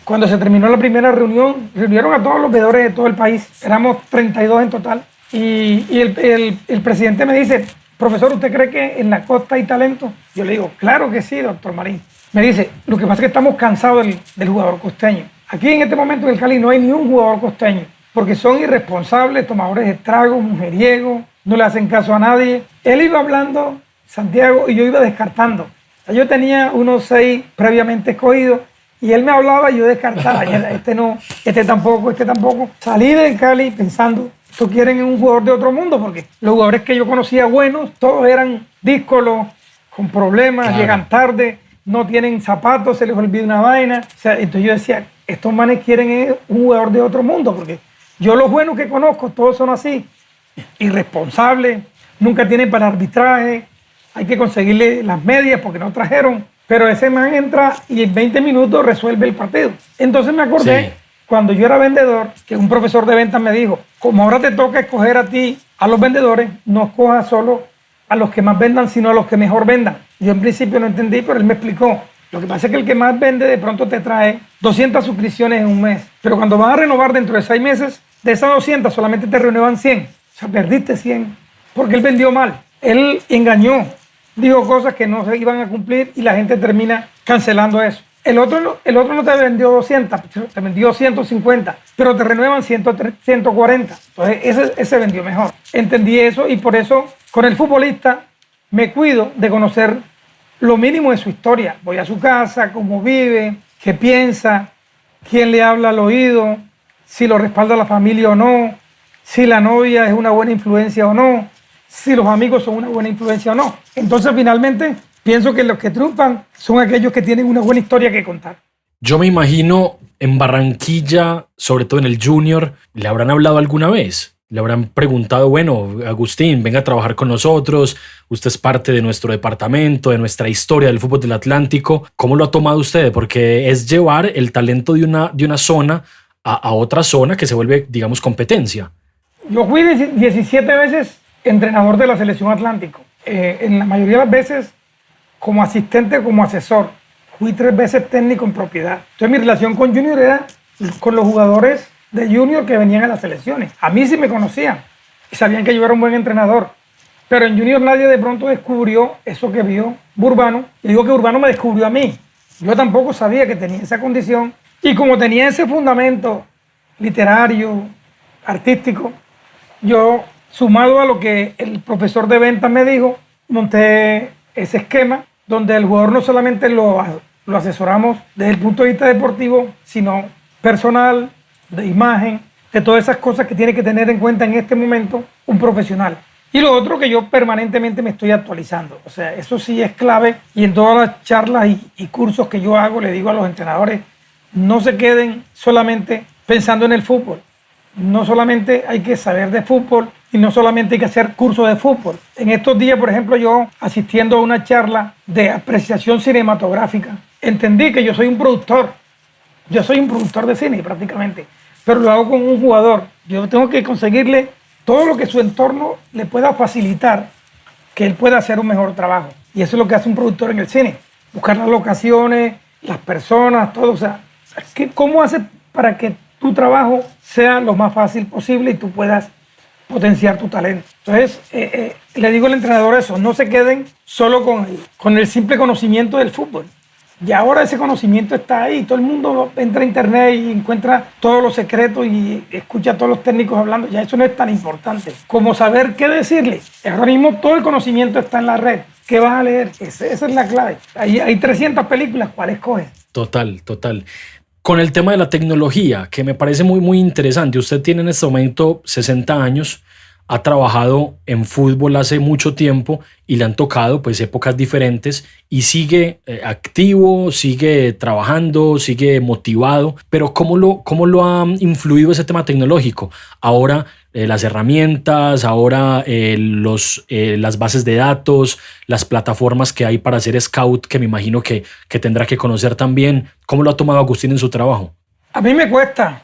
Speaker 3: cuando se terminó la primera reunión, reunieron a todos los veedores de todo el país. Éramos 32 en total. Y el presidente me dice, profesor, ¿usted cree que en la costa hay talento? Yo le digo, claro que sí, doctor Marín. Me dice, lo que pasa es que estamos cansados del jugador costeño. Aquí en este momento en el Cali no hay ni un jugador costeño, porque son irresponsables, tomadores de tragos, mujeriegos, no le hacen caso a nadie. Él iba hablando, Santiago, y yo iba descartando. O sea, yo tenía unos 6 previamente escogidos, y él me hablaba y yo descartaba. Este no, este tampoco. Salí del Cali pensando, esto quieren un jugador de otro mundo, porque los jugadores que yo conocía buenos, todos eran díscolos, con problemas, claro, llegan tarde, no tienen zapatos, se les olvida una vaina. O sea, entonces yo decía, estos manes quieren un jugador de otro mundo, porque yo los buenos que conozco, todos son así, irresponsables, nunca tienen para arbitraje, hay que conseguirle las medias porque no trajeron, pero ese man entra y en 20 minutos resuelve el partido. Entonces me acordé, cuando yo era vendedor, que un profesor de ventas me dijo, como ahora te toca escoger a ti, a los vendedores, no escojas solo a los que más vendan, sino a los que mejor vendan. Yo en principio no entendí, pero él me explicó. Lo que pasa es que el que más vende de pronto te trae 200 suscripciones en un mes, pero cuando vas a renovar dentro de 6 meses, de esas 200 solamente te renuevan 100. O sea, perdiste 100, porque él vendió mal. Él engañó, dijo cosas que no se iban a cumplir y la gente termina cancelando eso. El otro no te vendió 200, te vendió 150, pero te renuevan 140. Entonces ese vendió mejor. Entendí eso y por eso con el futbolista me cuido de conocer lo mínimo de su historia. Voy a su casa, cómo vive, qué piensa, quién le habla al oído, si lo respalda la familia o no, si la novia es una buena influencia o no, si los amigos son una buena influencia o no. Entonces finalmente pienso que los que triunfan son aquellos que tienen una buena historia que contar.
Speaker 2: Yo me imagino en Barranquilla, sobre todo en el Junior, ¿le habrán hablado alguna vez? Le habrán preguntado, bueno, Agustín, venga a trabajar con nosotros, usted es parte de nuestro departamento, de nuestra historia del fútbol del Atlántico. ¿Cómo lo ha tomado usted? Porque es llevar el talento de una zona a otra zona que se vuelve, digamos, competencia.
Speaker 3: Yo fui 17 veces entrenador de la Selección Atlántico. En la mayoría de las veces como asistente, como asesor. Fui 3 veces técnico en propiedad. Entonces mi relación con Junior era con los jugadores de Junior que venían a las selecciones. A mí sí me conocían y sabían que yo era un buen entrenador. Pero en Junior nadie de pronto descubrió eso que vio Burbano. Y digo que Burbano me descubrió a mí. Yo tampoco sabía que tenía esa condición Y como tenía ese fundamento literario, artístico, yo, sumado a lo que el profesor de ventas me dijo, monté ese esquema donde el jugador no solamente lo asesoramos desde el punto de vista deportivo, sino personal, de imagen, de todas esas cosas que tiene que tener en cuenta en este momento un profesional. Y lo otro, que yo permanentemente me estoy actualizando. O sea, eso sí es clave, y en todas las charlas y cursos que yo hago le digo a los entrenadores: no se queden solamente pensando en el fútbol. No solamente hay que saber de fútbol y no solamente hay que hacer cursos de fútbol. En estos días, por ejemplo, yo asistiendo a una charla de apreciación cinematográfica, entendí que yo soy un productor. Yo soy un productor de cine prácticamente, pero lo hago con un jugador. Yo tengo que conseguirle todo lo que su entorno le pueda facilitar, que él pueda hacer un mejor trabajo. Y eso es lo que hace un productor en el cine: buscar las locaciones, las personas, todo. O sea, ¿cómo hace para que tu trabajo sea lo más fácil posible y tú puedas potenciar tu talento? Entonces, le digo al entrenador eso: no se queden solo con el simple conocimiento del fútbol. Y ahora ese conocimiento está ahí. Todo el mundo entra a internet y encuentra todos los secretos y escucha a todos los técnicos hablando. Ya eso no es tan importante como saber qué decirle. Ahora mismo todo el conocimiento está en la red. ¿Qué vas a leer? Esa es la clave. Hay 300 películas, ¿cuál escoges?
Speaker 2: Total. Con el tema de la tecnología, que me parece muy, muy interesante. Usted tiene en este momento 60 años, ha trabajado en fútbol hace mucho tiempo y le han tocado pues épocas diferentes, y sigue activo, sigue trabajando, sigue motivado. Pero ¿cómo lo ha influido ese tema tecnológico? Ahora las herramientas, ahora las bases de datos, las plataformas que hay para hacer scout, que me imagino que tendrá que conocer también. ¿Cómo lo ha tomado Agustín en su trabajo?
Speaker 3: A mí me cuesta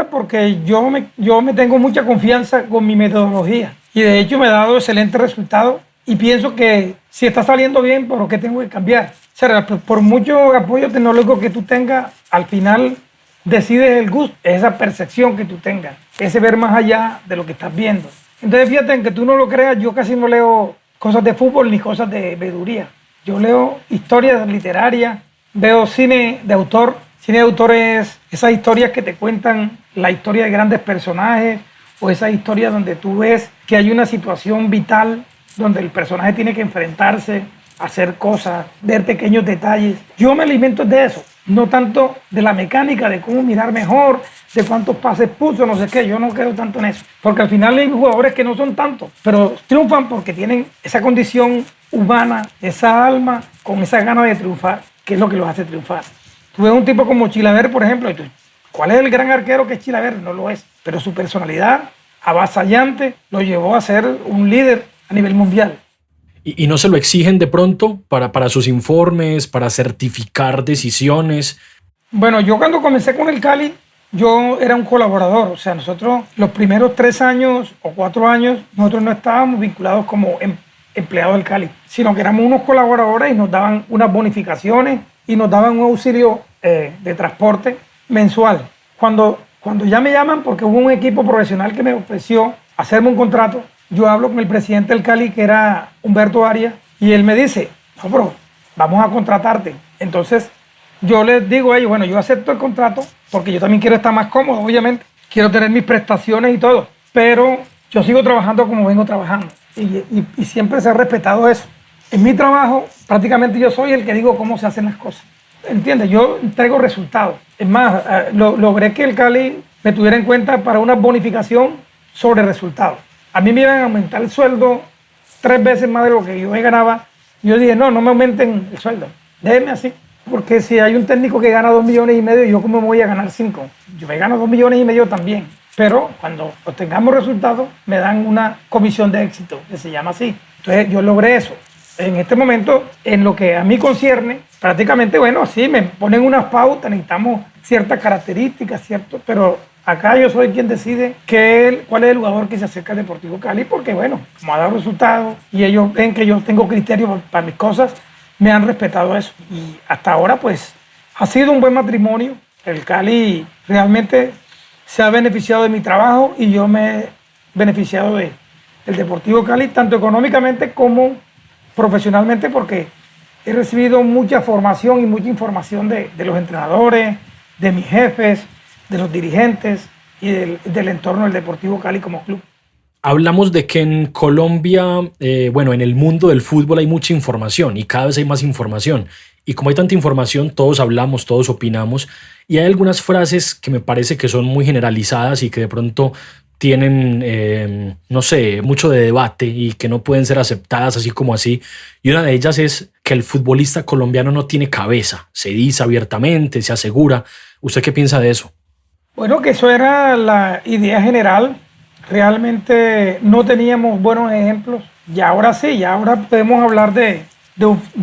Speaker 3: porque yo me tengo mucha confianza con mi metodología, y de hecho me ha dado excelentes resultados, y pienso que si está saliendo bien, ¿por qué tengo que cambiar? O sea, por mucho apoyo tecnológico que tú tengas, al final decides el gusto, esa percepción que tú tengas, ese ver más allá de lo que estás viendo. Entonces, fíjate, en que tú no lo creas, yo casi no leo cosas de fútbol ni cosas de veeduría. Yo leo historias literarias, veo cine de autor. Cine de autor es esas historias que te cuentan la historia de grandes personajes, o esas historias donde tú ves que hay una situación vital donde el personaje tiene que enfrentarse, hacer cosas, ver pequeños detalles. Yo me alimento de eso, no tanto de la mecánica, de cómo mirar mejor, de cuántos pases puso, no sé qué. Yo no creo tanto en eso, porque al final hay jugadores que no son tantos, pero triunfan porque tienen esa condición humana, esa alma, con esa gana de triunfar, que es lo que los hace triunfar. Tú ves un tipo como Chilaver, por ejemplo, y tú, ¿cuál es el gran arquero que es Chilaver? No lo es, pero su personalidad avasallante lo llevó a ser un líder a nivel mundial.
Speaker 2: ¿Y no se lo exigen de pronto para sus informes, para certificar decisiones?
Speaker 3: Bueno, yo cuando comencé con el Cali, yo era un colaborador. O sea, nosotros los primeros 3 años o 4 años, nosotros no estábamos vinculados como empleados del Cali, sino que éramos unos colaboradores y nos daban unas bonificaciones y nos daban un auxilio de transporte mensual. Cuando ya me llaman, porque hubo un equipo profesional que me ofreció hacerme un contrato, yo hablo con el presidente del Cali, que era Humberto Arias, y él me dice: no, bro, vamos a contratarte. Entonces yo les digo a ellos: bueno, yo acepto el contrato porque yo también quiero estar más cómodo, obviamente. Quiero tener mis prestaciones y todo, pero yo sigo trabajando como vengo trabajando, y siempre se ha respetado eso. En mi trabajo, prácticamente yo soy el que digo cómo se hacen las cosas. ¿Entiendes? Yo entrego resultados. Es más, logré que el Cali me tuviera en cuenta para una bonificación sobre resultados. A mí me iban a aumentar el sueldo 3 veces más de lo que yo me ganaba. Yo dije: no me aumenten el sueldo, déjenme así. Porque si hay un técnico que gana 2,5 millones, ¿yo cómo me voy a ganar 5? Yo me gano 2,5 millones también. Pero cuando obtengamos resultados, me dan una comisión de éxito, que se llama así. Entonces yo logré eso. En este momento, en lo que a mí concierne, prácticamente, bueno, sí, me ponen unas pautas, necesitamos ciertas características, ¿cierto? Pero acá yo soy quien decide cuál es el jugador que se acerca al Deportivo Cali, porque, bueno, como ha dado resultados y ellos ven que yo tengo criterios para mis cosas, me han respetado eso. Y hasta ahora, pues, ha sido un buen matrimonio. El Cali realmente se ha beneficiado de mi trabajo y yo me he beneficiado del Deportivo Cali, tanto económicamente como profesionalmente, porque he recibido mucha formación y mucha información de los entrenadores, de mis jefes, de los dirigentes y del entorno del Deportivo Cali como club.
Speaker 2: Hablamos de que en Colombia, en el mundo del fútbol hay mucha información y cada vez hay más información. Y como hay tanta información, todos hablamos, todos opinamos. Y hay algunas frases que me parece que son muy generalizadas y que de pronto tienen, mucho de debate y que no pueden ser aceptadas así como así. Y una de ellas es que el futbolista colombiano no tiene cabeza. Se dice abiertamente, se asegura. ¿Usted qué piensa de eso?
Speaker 3: Bueno, que eso era la idea general. Realmente no teníamos buenos ejemplos. Y ahora sí, ya ahora podemos hablar de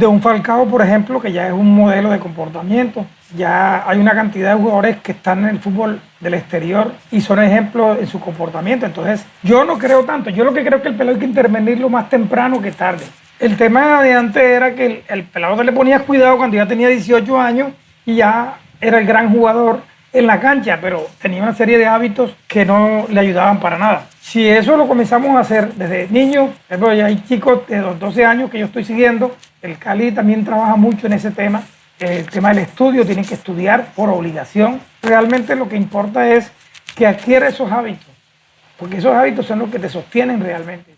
Speaker 3: un Falcao, por ejemplo, que ya es un modelo de comportamiento. Ya hay una cantidad de jugadores que están en el fútbol del exterior y son ejemplos en su comportamiento. Entonces, yo no creo tanto. Yo lo que creo es que el pelado hay que intervenirlo más temprano que tarde. El tema de antes era que el pelado le ponía cuidado cuando ya tenía 18 años y ya era el gran jugador en la cancha, pero tenía una serie de hábitos que no le ayudaban para nada. Si eso lo comenzamos a hacer desde niños, ya hay chicos de los 12 años que yo estoy siguiendo, el Cali también trabaja mucho en ese tema, el tema del estudio, tienen que estudiar por obligación. Realmente lo que importa es que adquiera esos hábitos, porque esos hábitos son los que te sostienen realmente.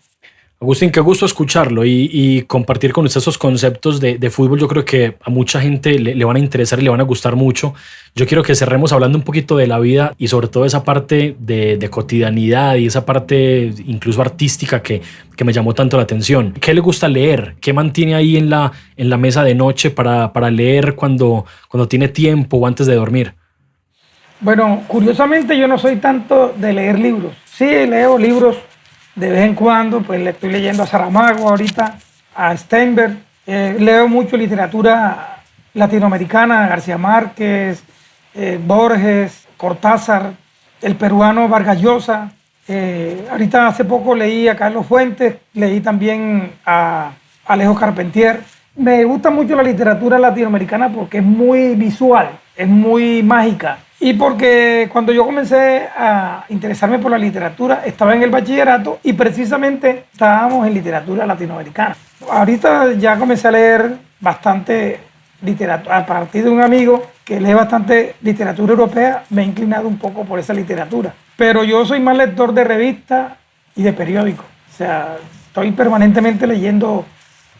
Speaker 2: Agustín, qué gusto escucharlo y compartir con usted esos conceptos de fútbol. Yo creo que a mucha gente le van a interesar y le van a gustar mucho. Yo quiero que cerremos hablando un poquito de la vida y sobre todo esa parte de cotidianidad y esa parte incluso artística que me llamó tanto la atención. ¿Qué le gusta leer? ¿Qué mantiene ahí en la mesa de noche para leer cuando tiene tiempo o antes de dormir?
Speaker 3: Bueno, curiosamente yo no soy tanto de leer libros. Sí, leo libros de vez en cuando, pues le estoy leyendo a Saramago ahorita, a Steinberg. Leo mucho literatura latinoamericana, García Márquez, Borges, Cortázar, el peruano Vargas Llosa. Ahorita hace poco leí a Carlos Fuentes, leí también a Alejo Carpentier. Me gusta mucho la literatura latinoamericana porque es muy visual, es muy mágica. Y porque cuando yo comencé a interesarme por la literatura, estaba en el bachillerato y precisamente estábamos en literatura latinoamericana. Ahorita ya comencé a leer bastante literatura. A partir de un amigo que lee bastante literatura europea, me he inclinado un poco por esa literatura. Pero yo soy más lector de revistas y de periódicos. O sea, estoy permanentemente leyendo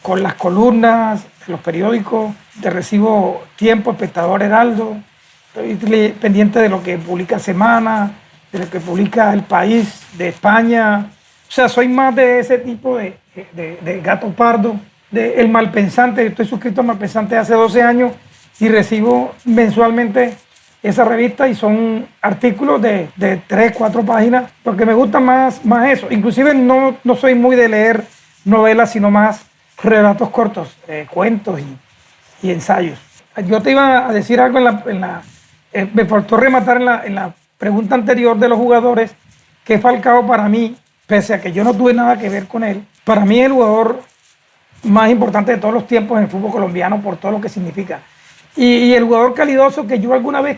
Speaker 3: con las columnas de los periódicos. Te recibo Tiempo, Espectador, Heraldo. Estoy pendiente de lo que publica Semana, de lo que publica El País de España. O sea, soy más de ese tipo de gato pardo, de El Malpensante. Estoy suscrito a Malpensante hace 12 años y recibo mensualmente esa revista y son artículos de 3, 4 páginas, porque me gusta más eso. Inclusive no soy muy de leer novelas, sino más relatos cortos, cuentos y ensayos. Yo te iba a decir algo me faltó rematar en la pregunta anterior de los jugadores, que Falcao para mí, pese a que yo no tuve nada que ver con él, para mí es el jugador más importante de todos los tiempos en el fútbol colombiano por todo lo que significa. Y el jugador calidoso que yo alguna vez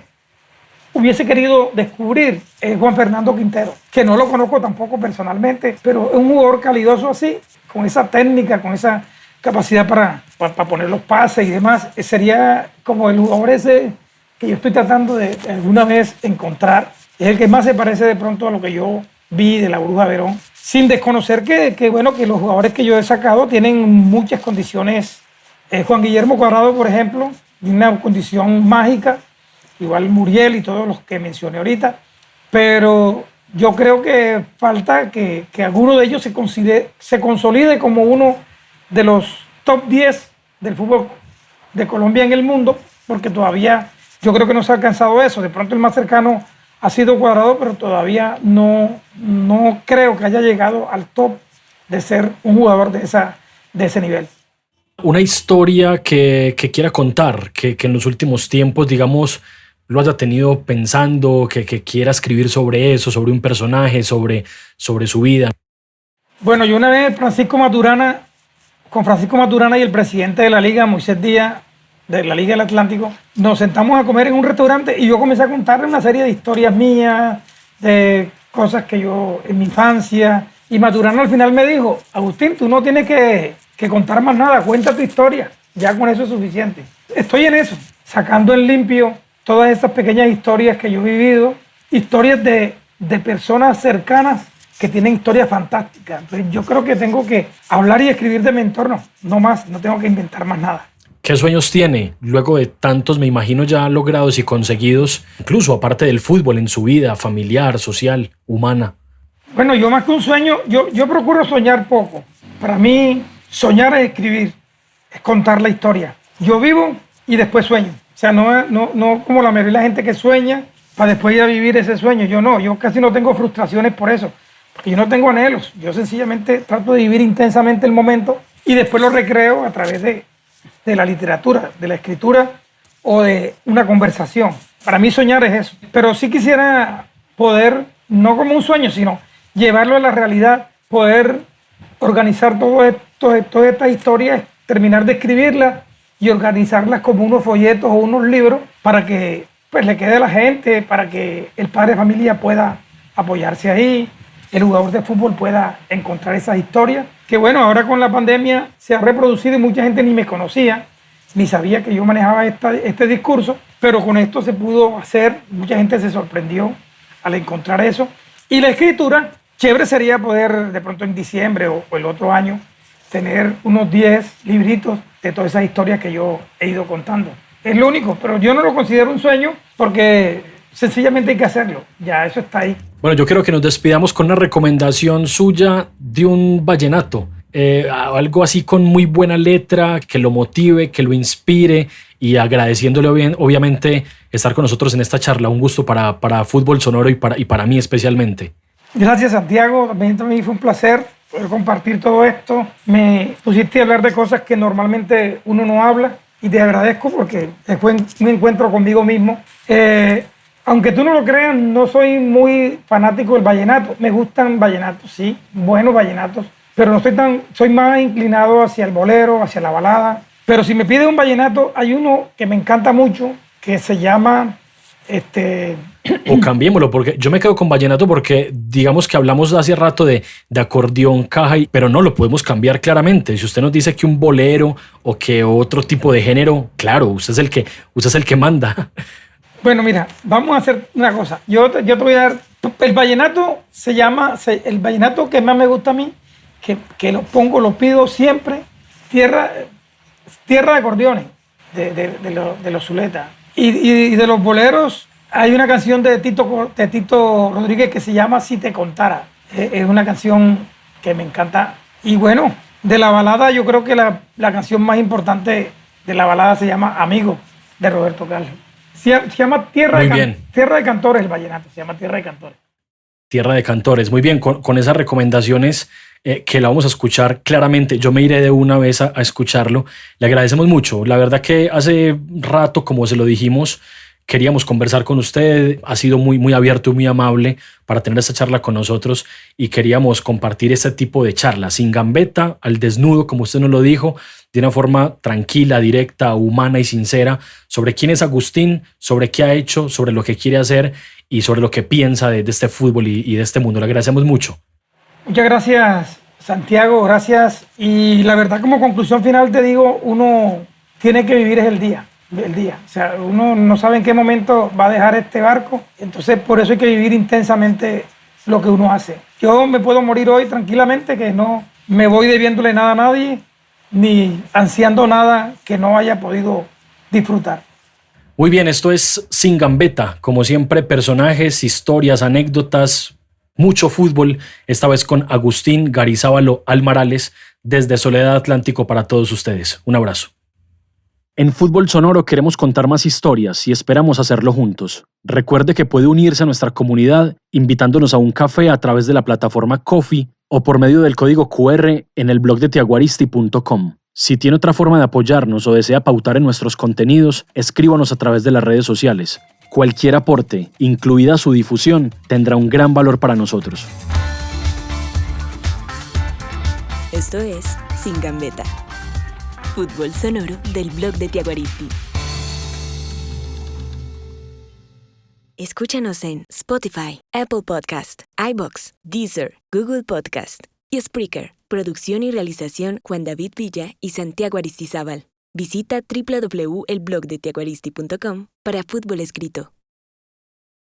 Speaker 3: hubiese querido descubrir es Juan Fernando Quintero, que no lo conozco tampoco personalmente, pero es un jugador calidoso así, con esa técnica, con esa capacidad para poner los pases y demás. Sería como el jugador ese que yo estoy tratando de alguna vez encontrar. Es el que más se parece de pronto a lo que yo vi de la Bruja Verón, sin desconocer que los jugadores que yo he sacado tienen muchas condiciones. Juan Guillermo Cuadrado, por ejemplo, tiene una condición mágica, igual Muriel y todos los que mencioné ahorita, pero yo creo que falta que alguno de ellos se consolide como uno de los top 10 del fútbol de Colombia en el mundo, porque todavía yo creo que no se ha alcanzado eso. De pronto el más cercano ha sido Cuadrado, pero todavía no creo que haya llegado al top de ser un jugador de ese nivel.
Speaker 2: Una historia que quiera contar, que en los últimos tiempos, digamos, lo haya tenido pensando, que quiera escribir sobre eso, sobre un personaje, sobre su vida.
Speaker 3: Bueno, yo una vez con Francisco Maturana y el presidente de la Liga, Moisés Díaz, de la Liga del Atlántico, nos sentamos a comer en un restaurante y yo comencé a contarle una serie de historias mías, de cosas que yo en mi infancia, y Maturana al final me dijo: Agustín, tú no tienes que contar más nada, cuenta tu historia, ya con eso es suficiente. Estoy en eso, sacando en limpio todas esas pequeñas historias que yo he vivido, historias de personas cercanas que tienen historias fantásticas. Entonces yo creo que tengo que hablar y escribir de mi entorno, no más, no tengo que inventar más nada.
Speaker 2: ¿Qué sueños tiene luego de tantos, me imagino, ya logrados y conseguidos, incluso aparte del fútbol, en su vida familiar, social, humana?
Speaker 3: Bueno, yo más que un sueño, yo procuro soñar poco. Para mí, soñar es escribir, es contar la historia. Yo vivo y después sueño. O sea, no como la mayoría de la gente que sueña para después ir a vivir ese sueño. Yo no, yo casi no tengo frustraciones por eso, porque yo no tengo anhelos. Yo sencillamente trato de vivir intensamente el momento y después lo recreo a través de la literatura, de la escritura o de una conversación. Para mí soñar es eso. Pero sí quisiera poder, no como un sueño, sino llevarlo a la realidad, poder organizar todas estas historias, terminar de escribirlas y organizarlas como unos folletos o unos libros para que pues, le quede a la gente, para que el padre de familia pueda apoyarse ahí, el jugador de fútbol pueda encontrar esas historias. Que bueno, ahora con la pandemia se ha reproducido y mucha gente ni me conocía, ni sabía que yo manejaba este discurso, pero con esto se pudo hacer, mucha gente se sorprendió al encontrar eso. Y la escritura, chévere sería poder de pronto en diciembre o el otro año tener unos 10 libritos de todas esas historias que yo he ido contando. Es lo único, pero yo no lo considero un sueño porque sencillamente hay que hacerlo, ya eso está ahí.
Speaker 2: Bueno, yo quiero que nos despidamos con una recomendación suya de un vallenato, algo así con muy buena letra, que lo motive, que lo inspire y agradeciéndole obviamente estar con nosotros en esta charla. Un gusto para Fútbol Sonoro y para mí especialmente.
Speaker 3: Gracias, Santiago, también fue un placer poder compartir todo esto. Me pusiste a hablar de cosas que normalmente uno no habla y te agradezco porque fue un encuentro conmigo mismo. Aunque tú no lo creas, no soy muy fanático del vallenato. Me gustan vallenatos, sí, buenos vallenatos, pero no soy más inclinado hacia el bolero, hacia la balada. Pero si me pide un vallenato, hay uno que me encanta mucho, que se llama...
Speaker 2: O cambiémoslo, porque yo me quedo con vallenato porque digamos que hablamos hace rato de acordeón, caja, pero no lo podemos cambiar claramente. Si usted nos dice que un bolero o que otro tipo de género, claro, usted es el que manda.
Speaker 3: Bueno, mira, vamos a hacer una cosa. Yo te voy a dar... El vallenato el vallenato que más me gusta a mí, que lo pido siempre, tierra de acordeones, de los Zuleta. Y de los boleros, hay una canción de Tito Rodríguez que se llama Si te contara. Es una canción que me encanta. Y bueno, de la balada, yo creo que la canción más importante de la balada se llama Amigo, de Roberto Carlos. Se llama Tierra de Cantores, el vallenato, se llama Tierra de Cantores.
Speaker 2: Tierra de Cantores, muy bien, con esas recomendaciones que la vamos a escuchar claramente. Yo me iré de una vez a escucharlo. Le agradecemos mucho. La verdad que hace rato, como se lo dijimos, queríamos conversar con usted. Ha sido muy, muy abierto y muy amable para tener esta charla con nosotros y queríamos compartir este tipo de charlas sin gambeta, al desnudo, como usted nos lo dijo, de una forma tranquila, directa, humana y sincera sobre quién es Agustín, sobre qué ha hecho, sobre lo que quiere hacer y sobre lo que piensa de este fútbol y de este mundo. Le agradecemos mucho.
Speaker 3: Muchas gracias, Santiago, gracias. Y la verdad, como conclusión final te digo, uno tiene que vivir el día. O sea, uno no sabe en qué momento va a dejar este barco, entonces por eso hay que vivir intensamente lo que uno hace. Yo me puedo morir hoy tranquilamente, que no me voy debiéndole nada a nadie, ni ansiando nada que no haya podido disfrutar.
Speaker 2: Muy bien, esto es Sin Gambeta, como siempre, personajes, historias, anécdotas, mucho fútbol, esta vez con Agustín Garizábalo Almarales desde Soledad Atlántico para todos ustedes. Un abrazo. En Fútbol Sonoro queremos contar más historias y esperamos hacerlo juntos. Recuerde que puede unirse a nuestra comunidad invitándonos a un café a través de la plataforma Ko-fi o por medio del código QR en el blog de tiaguaristi.com. Si tiene otra forma de apoyarnos o desea pautar en nuestros contenidos, escríbanos a través de las redes sociales. Cualquier aporte, incluida su difusión, tendrá un gran valor para nosotros.
Speaker 1: Esto es Sin Gambeta, fútbol sonoro del blog de Tiaguaristi. Escúchanos en Spotify, Apple Podcast, iVoox, Deezer, Google Podcast y Spreaker. Producción y realización Juan David Villa y Santiago Aristizábal. Visita www.elblogdetiaguaristi.com para fútbol escrito.